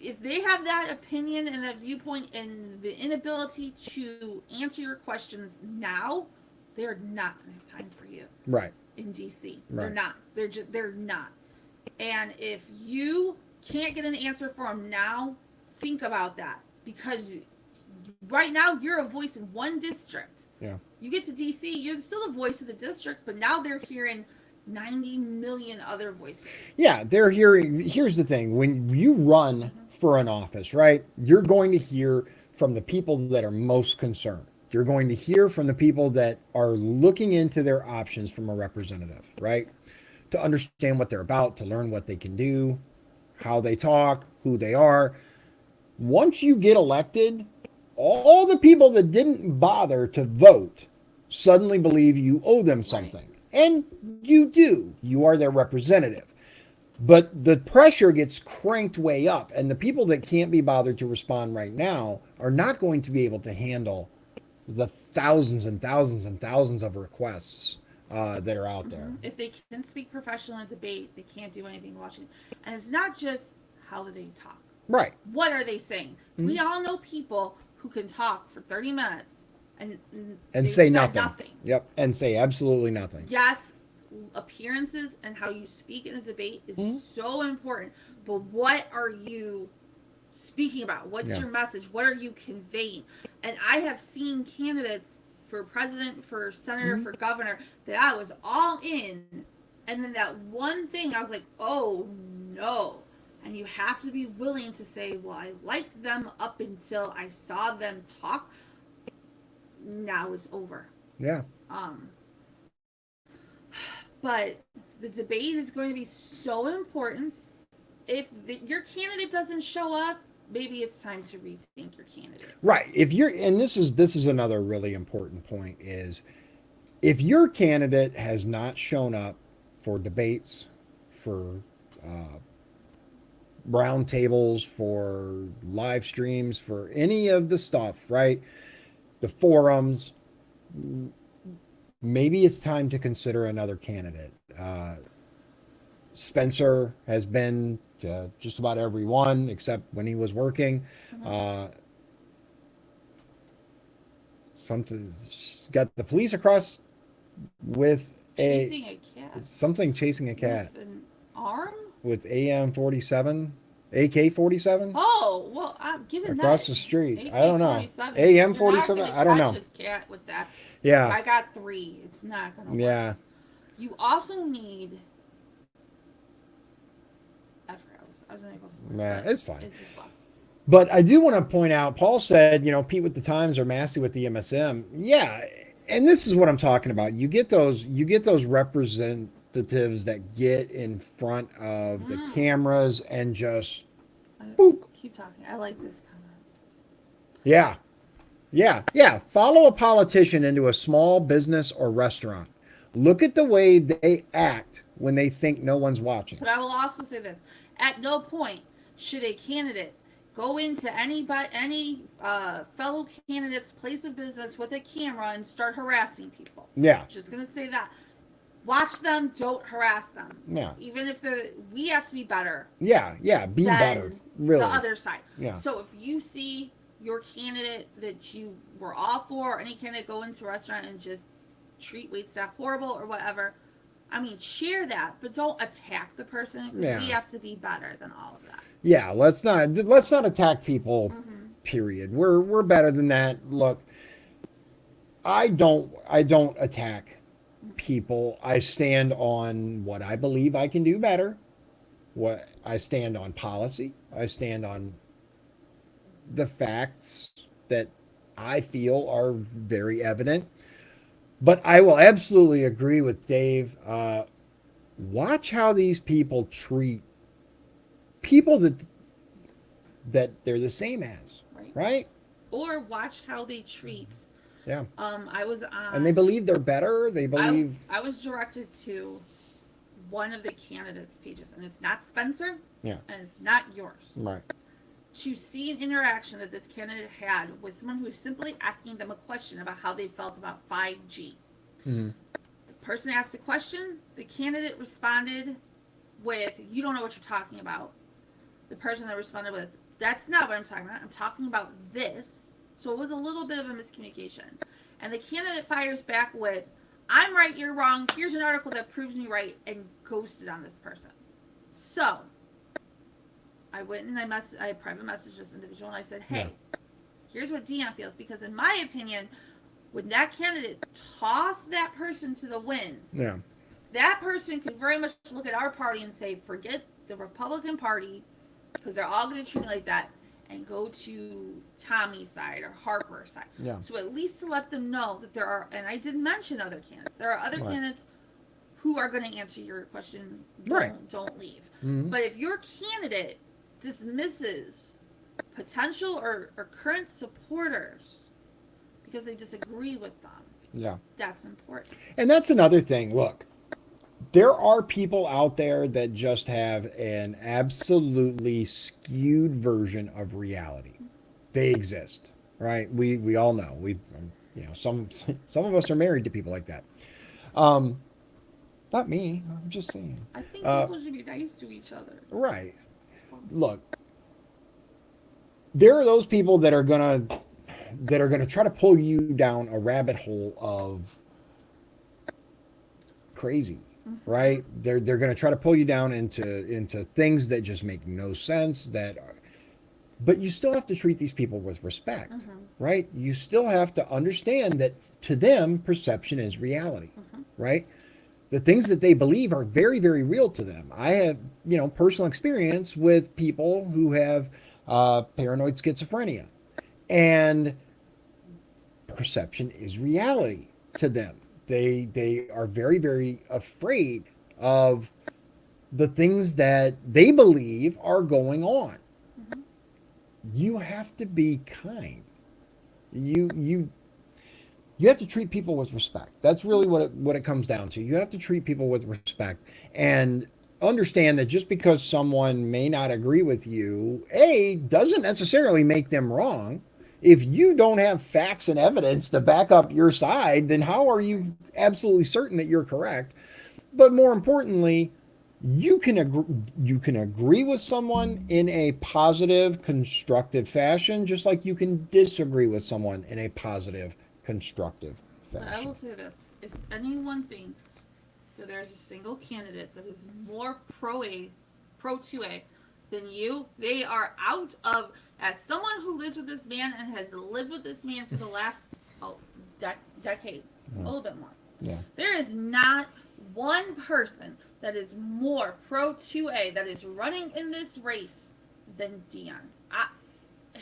If they have that opinion and that viewpoint and the inability to answer your questions now, they're not going to have time for you. Right. In DC. Right. They're not. They're not. And if you can't get an answer for them now, think about that. Because right now you're a voice in one district. Yeah. You get to DC, you're still a voice of the district, but now they're hearing 90 million other voices. Yeah, they're hearing. Here's the thing. When you run for an office, right, you're going to hear from the people that are most concerned. You're going to hear from the people that are looking into their options from a representative, right? To understand what they're about, to learn what they can do, how they talk, who they are. Once you get elected, all the people that didn't bother to vote suddenly believe you owe them something. Right. And you do. You are their representative. But the pressure gets cranked way up, and the people that can't be bothered to respond right now are not going to be able to handle the thousands and thousands and thousands of requests that are out there. If they can speak professional in debate, they can't do anything in Washington. And it's not just how do they talk. Right. What are they saying? We all know people who can talk for 30 minutes and say nothing. Yep, and say absolutely nothing. Yes, appearances and how you speak in a debate is so important, but what are you speaking about? What's your message? What are you conveying? And I have seen candidates for president, for senator, for governor that I was all in, and then that one thing I was like, oh no. And you have to be willing to say, well, I liked them up until I saw them talk. Now it's over. Yeah. But the debate is going to be so important. If your candidate doesn't show up, maybe it's time to rethink your candidate. Right. If you're, and this is another really important point, is if your candidate has not shown up for debates, for roundtables, for live streams, for any of the stuff, right? The forums, maybe it's time to consider another candidate. Spencer has been to just about every one except when he was working. Uh, Something's got the police across with Chasing a cat something chasing a cat with an arm. with AM-47, AK-47 Oh well, I'm giving across that the street. I don't know. AK-47. AM-47. You're not I don't gonna know. catch a cat with that. Yeah. I got 3. It's not gonna work. Yeah. You also need. I forgot. I was gonna go somewhere. Yeah. It's fine. It just left. But I do want to point out, Paul said, Pete with the Times or Massey with the MSM. Yeah, and this is what I'm talking about. You get those representatives that get in front of the cameras and just boop. Keep talking. I like this comment. Yeah. Follow a politician into a small business or restaurant. Look at the way they act when they think no one's watching. But I will also say this: at no point should a candidate go into any fellow candidate's place of business with a camera and start harassing people. Yeah. Just gonna say that. Watch them, don't harass them. Yeah. Even if we have to be better. Yeah, be than better. Really. The other side. Yeah. So if you see your candidate that you were all for, or any candidate go into a restaurant and just treat waitstaff horrible or whatever, I mean, share that, but don't attack the person. Yeah. We have to be better than all of that. Yeah, let's not attack people. Period. We're better than that. Look, I don't attack people. I stand on what I believe I can do better. What I stand on policy. I stand on the facts that I feel are very evident. But I will absolutely agree with Dave. Watch how these people treat people that they're the same as, right? Or watch how they treat. Yeah. I was on. And they believe they're better. They believe. I was directed to one of the candidates' pages, and it's not Spencer. Yeah. And it's not yours. Right. To see an interaction that this candidate had with someone who was simply asking them a question about how they felt about 5G. Mm-hmm. The person asked the question. The candidate responded with, "You don't know what you're talking about." The person that responded with, "That's not what I'm talking about. I'm talking about this." So it was a little bit of a miscommunication. And the candidate fires back with, "I'm right, you're wrong. Here's an article that proves me right," and ghosted on this person. So I went and I private messaged this individual and I said, "Hey, here's what Dion feels, because in my opinion, when that candidate tossed that person to the wind, that person could very much look at our party and say, forget the Republican Party, because they're all going to treat me like that, and go to Tommy's side or Harper's side." Yeah. So at least to let them know that there are, and I did mention other candidates, there are other candidates who are going to answer your question. Don't leave. Mm-hmm. But if your candidate dismisses potential or current supporters because they disagree with them, that's important. And that's another thing. Look, there are people out there that just have an absolutely skewed version of reality. They exist, right? We all know. Some of us are married to people like that. Not me. I'm just saying. I think people should be nice to each other. Right. Look, there are those people that are gonna try to pull you down a rabbit hole of crazy, right? They're gonna try to pull you down into things that just make no sense. But you still have to treat these people with respect, right? You still have to understand that to them, perception is reality, right? The things that they believe are very, very real to them. I have, personal experience with people who have paranoid schizophrenia, and perception is reality to them. They are very, very afraid of the things that they believe are going on. you have to be kind. You you you have to treat people with respect. That's really what it comes down to. You have to treat people with respect and understand that just because someone may not agree with you, A, doesn't necessarily make them wrong. If you don't have facts and evidence to back up your side, then how are you absolutely certain that you're correct? But more importantly, you can agree with someone in a positive, constructive fashion, just like you can disagree with someone in a positive, constructive But I will fashion. say this: if anyone thinks that there's a single candidate that is more pro 2A than you, they are out of. As someone who lives with this man and has lived with this man for the last oh, decade, a little bit more, Yeah. there is not one person that is more pro 2A that is running in this race than Dion.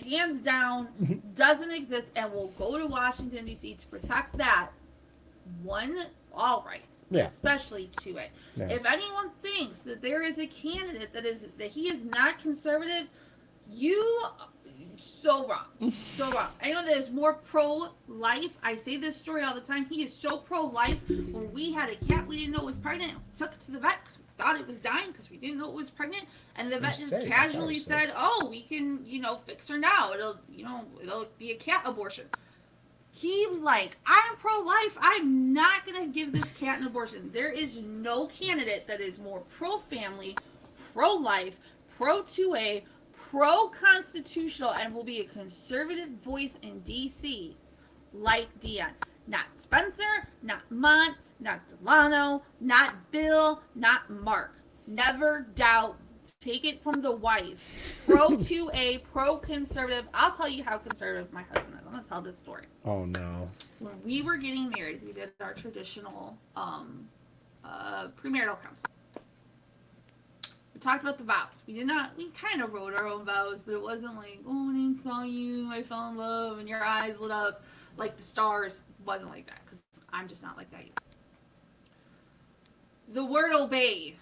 Hands down, doesn't exist and will go to Washington, D.C. to protect that one, all rights, Yeah. especially 2A. Yeah. If anyone thinks that there is a candidate that he is not conservative, you so wrong. So wrong. I know that is more pro life. I say this story all the time. He is so pro life. When we had a cat we didn't know was pregnant, took it to the vet because we thought it was dying because we didn't know it was pregnant. And the vet just casually said, "Oh, we can, fix her now. It'll be a cat abortion." He was like, "I'm pro life. I'm not going to give this cat an abortion." There is no candidate that is more pro family, pro life, pro 2A, pro constitutional, and will be a conservative voice in DC like Dion. Not Spencer, not Mont, not Delano, not Bill, not Mark. Never doubt. Take it from the wife. Pro 2A, pro conservative. I'll tell you how conservative my husband is. I'm going to tell this story. Oh no. When we were getting married, we did our traditional premarital counseling. We talked about the vows. We kind of wrote our own vows, but it wasn't like, "Oh, when I saw you, I fell in love and your eyes lit up like the stars." It wasn't like that because I'm just not like that either. The word obey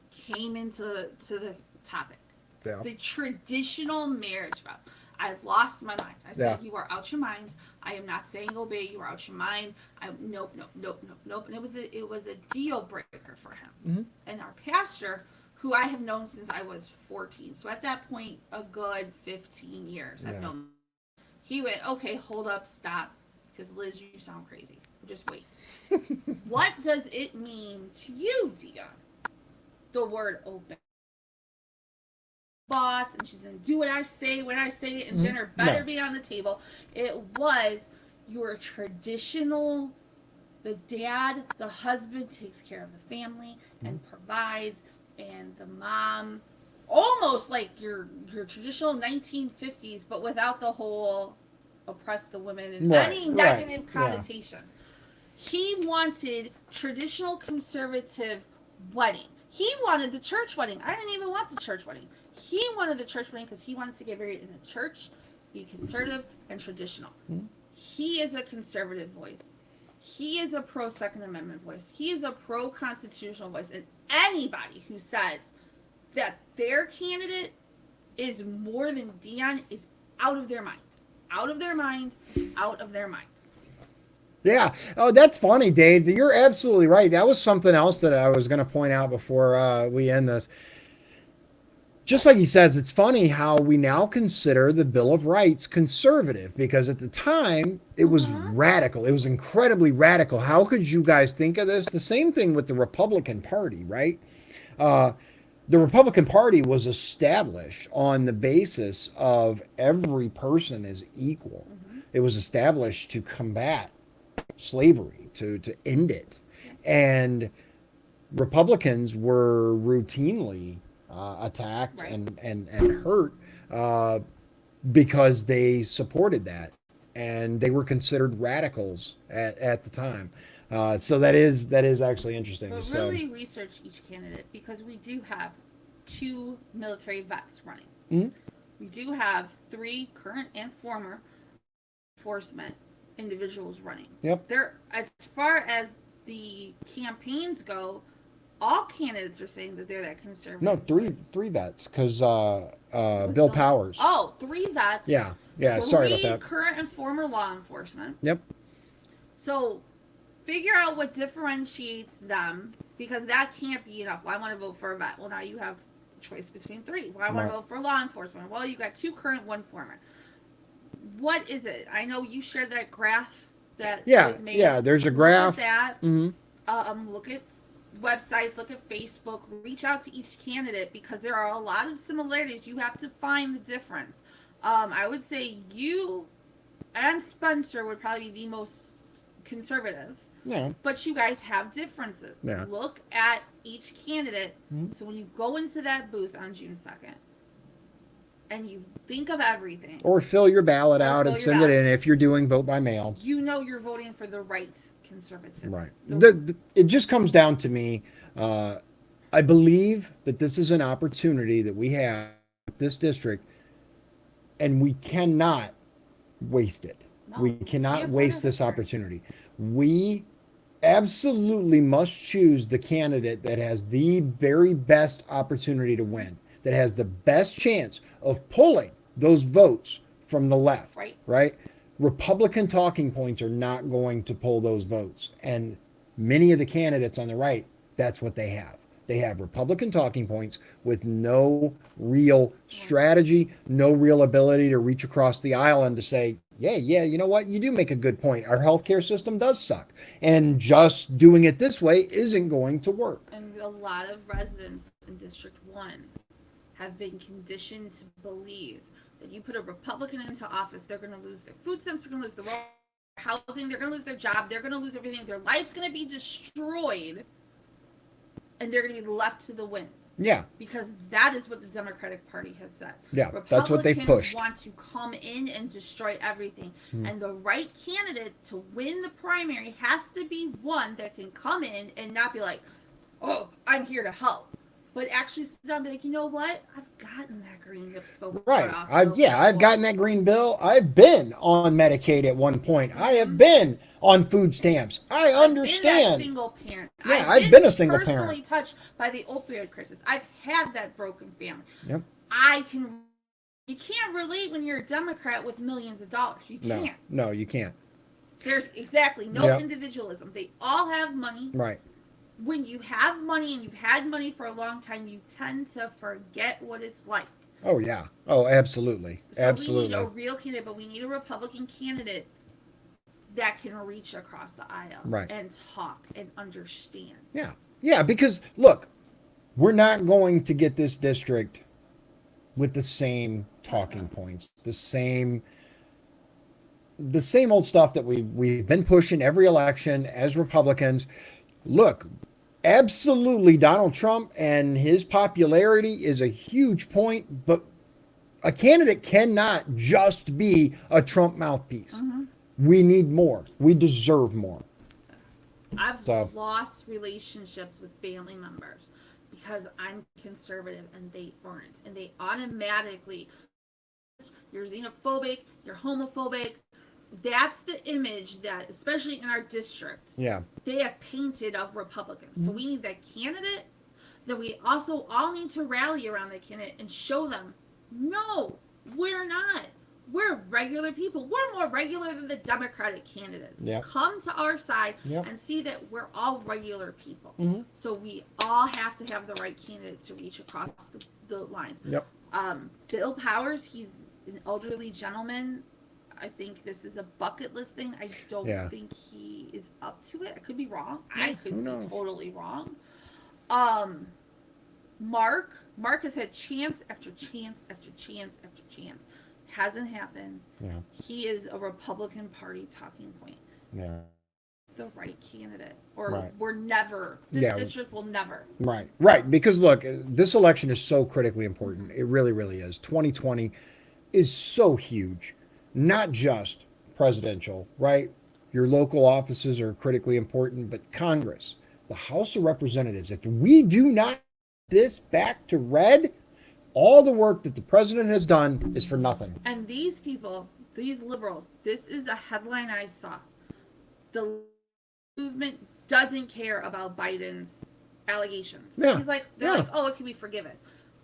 came into the topic. Yeah. The traditional marriage vows. I lost my mind. I said, "You are out your mind. I am not saying obey. You are out your mind." Nope, nope, nope, nope, nope. And it was a deal breaker for him. Mm-hmm. And our pastor, who I have known since I was 14, so at that point, a good 15 years I've known. He went, "Okay, hold up, stop, because Liz, you sound crazy. Just wait." What does it mean to you, Dion? The word obey. Boss, and she's gonna do what I say when I say it, and dinner better be on the table. It was your traditional. The dad, the husband takes care of the family and provides, and the mom, almost like your traditional 1950s, but without the whole oppress the women and any negative connotation. He wanted traditional conservative wedding. He wanted the church wedding. I didn't even want the church wedding. He wanted the church wedding because he wanted to get married in a church, be conservative and traditional. He is a conservative voice. He is a pro Second Amendment voice. He is a pro constitutional voice. And anybody who says that their candidate is more than Dion is out of their mind. Out of their mind. Out of their mind. Yeah. Oh, that's funny, Dave. You're absolutely right. That was something else that I was going to point out before we end this. Just like he says, it's funny how we now consider the Bill of Rights conservative because at the time it was radical. It was incredibly radical. How could you guys think of this? The same thing with the Republican Party, right? The Republican Party was established on the basis of every person is equal. It was established to combat slavery, to end it. And Republicans were routinely attacked and hurt because they supported that. And they were considered radicals at the time. So that is actually interesting. But really research each candidate because we do have 2 military vets running. Mm-hmm. We do have 3 current and former enforcement individuals running. Yep. They're, as far as the campaigns go, all candidates are saying that they're that conservative. No, voice. three vets, because Was Bill some- Powers. Oh, 3 vets. Yeah, yeah. Sorry about 3 that. current and former law enforcement. Yep. So figure out what differentiates them, because that can't be enough. Well, I want to vote for a vet. Well, now you have a choice between 3. Well, I want Right. to vote for law enforcement. Well, you got 2 current, 1 former. What is it? I know you shared that graph that Yeah, was made. yeah. There's a Look graph. at that. Mm-hmm. Look at websites, look at Facebook, reach out to each candidate, because there are a lot of similarities. You have to find the difference. I would say you and Spencer would probably be the most conservative, Yeah. but you guys have differences. Yeah. Look at each candidate. Mhm. So when you go into that booth on June 2nd and you think of everything, Or fill your ballot Or out fill and your send it ballot. in if you're doing vote by mail. you know you're voting for the right conservative. Right. The- It just comes down to me. I believe that this is an opportunity that we have in this district, and we cannot waste it. No, We we cannot can't waste put it this aside. opportunity. We absolutely must choose the candidate that has the very best opportunity to win, that has the best chance of pulling those votes from the left. Right. Right? Republican talking points are not going to pull those votes. And many of the candidates on the right, that's what they have. They have Republican talking points with no real strategy, no real ability to reach across the aisle and to say, yeah, you know what? You do make a good point. Our healthcare system does suck. And just doing it this way isn't going to work. And a lot of residents in District 1 have been conditioned to believe that you put a Republican into office, they're going to lose their food stamps, they're going to lose their housing, they're going to lose their job, they're going to lose everything, their life's going to be destroyed, and they're going to be left to the wind. Yeah. Because that is what the Democratic Party has said. Yeah, that's what they've pushed. Republicans want to come in and destroy everything. And the right candidate to win the primary has to be one that can come in and not be like, oh, I'm here to help. But actually sit down and be like, you know what? I've gotten that green lip spoke. Right. I've gotten that green bill. I've been on Medicaid at one point. I have been on food stamps. I understand. Been that single parent. Yeah, I've been a single personally parent. touched by the opioid crisis. I've had that broken family. Yep. You can't relate when you're a Democrat with millions of dollars. You can't. No, you can't. There's exactly no Yep. individualism. They all have money. Right. When you have money and you've had money for a long time, you tend to forget what it's like. Oh yeah. Oh, absolutely. So Absolutely. we need a real candidate, but we need a Republican candidate that can reach across the aisle Right. and talk and understand. Yeah. Yeah, because look, we're not going to get this district with the same talking points, the same old stuff that we've been pushing every election as Republicans. Look, absolutely Donald Trump and his popularity is a huge point, but a candidate cannot just be a Trump mouthpiece. We need more. We deserve more. I've lost relationships with family members because I'm conservative and they aren't. And they automatically, you're xenophobic, you're homophobic. That's the image that, especially in our district, Yeah. they have painted of Republicans. So we need that candidate. Then we also all need to rally around that candidate and show them, no, we're not. We're regular people. We're more regular than the Democratic candidates. Yep. Come to our side Yep. and see that we're all regular people. Mhm. So we all have to have the right candidate to reach across the lines. Yep. Bill Powers, he's an elderly gentleman. I think this is a bucket list thing. I don't Yeah. think he is up to it. I could be wrong. I could be knows? totally wrong. Mark has had chance after chance after chance after chance. Hasn't happened. Yeah. He is a Republican Party talking point. Yeah. The right candidate. Or Right. we're never. This Yeah. district will never. Right. Because look, this election is so critically important. It really, really is. 2020 is so huge. Not just presidential, right? Your local offices are critically important, but Congress, the House of Representatives, if we do not get this back to red, all the work that the president has done is for nothing. And these people, these liberals, this is a headline I saw. The movement doesn't care about Biden's allegations. Yeah. He's like, they're Yeah. like, oh, it can be forgiven.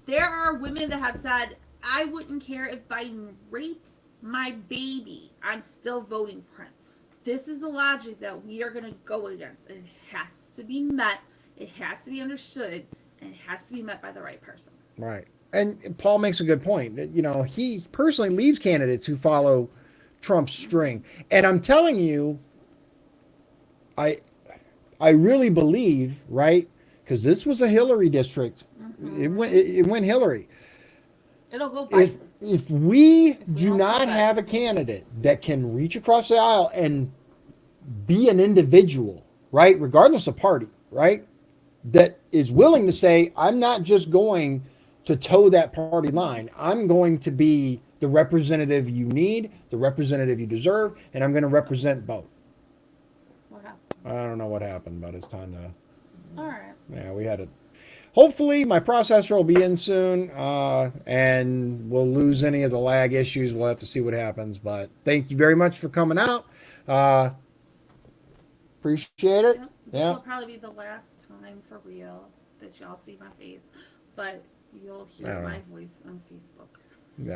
There are women that have said, I wouldn't care if Biden raped my baby. I'm still voting for him. This is the logic that we are going to go against. And it has to be met. It has to be understood. And it has to be met by the right person. Right. And Paul makes a good point. You know, he personally leaves candidates who follow Trump's string. And I'm telling you, I really believe, right? Because this was a Hillary district. Mm-hmm. It went Hillary. It'll go Biden. If we If we do don't not do that. have a candidate that can reach across the aisle and be an individual, right, regardless of party, right, that is willing to say, I'm not just going to toe that party line. I'm going to be the representative you need, the representative you deserve, and I'm going to represent both. What happened? I don't know what happened, but it's time to. All right. Yeah, we had it. Hopefully, my processor will be in soon, and we'll lose any of the lag issues. We'll have to see what happens. But thank you very much for coming out. Appreciate it. Yep. This Yeah. will probably be the last time for real that y'all see my face, but you'll hear my voice on Facebook.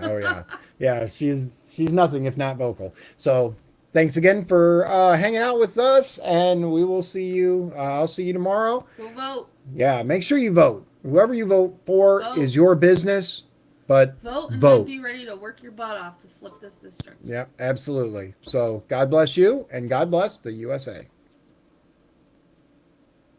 Oh yeah, yeah. She's nothing if not vocal. So thanks again for hanging out with us, and we will see you. I'll see you tomorrow. Go vote. Yeah, make sure you vote. Whoever you vote for Vote. is your business, but Vote and vote. then be ready to work your butt off to flip this district. Yeah, absolutely. So God bless you, and God bless the USA.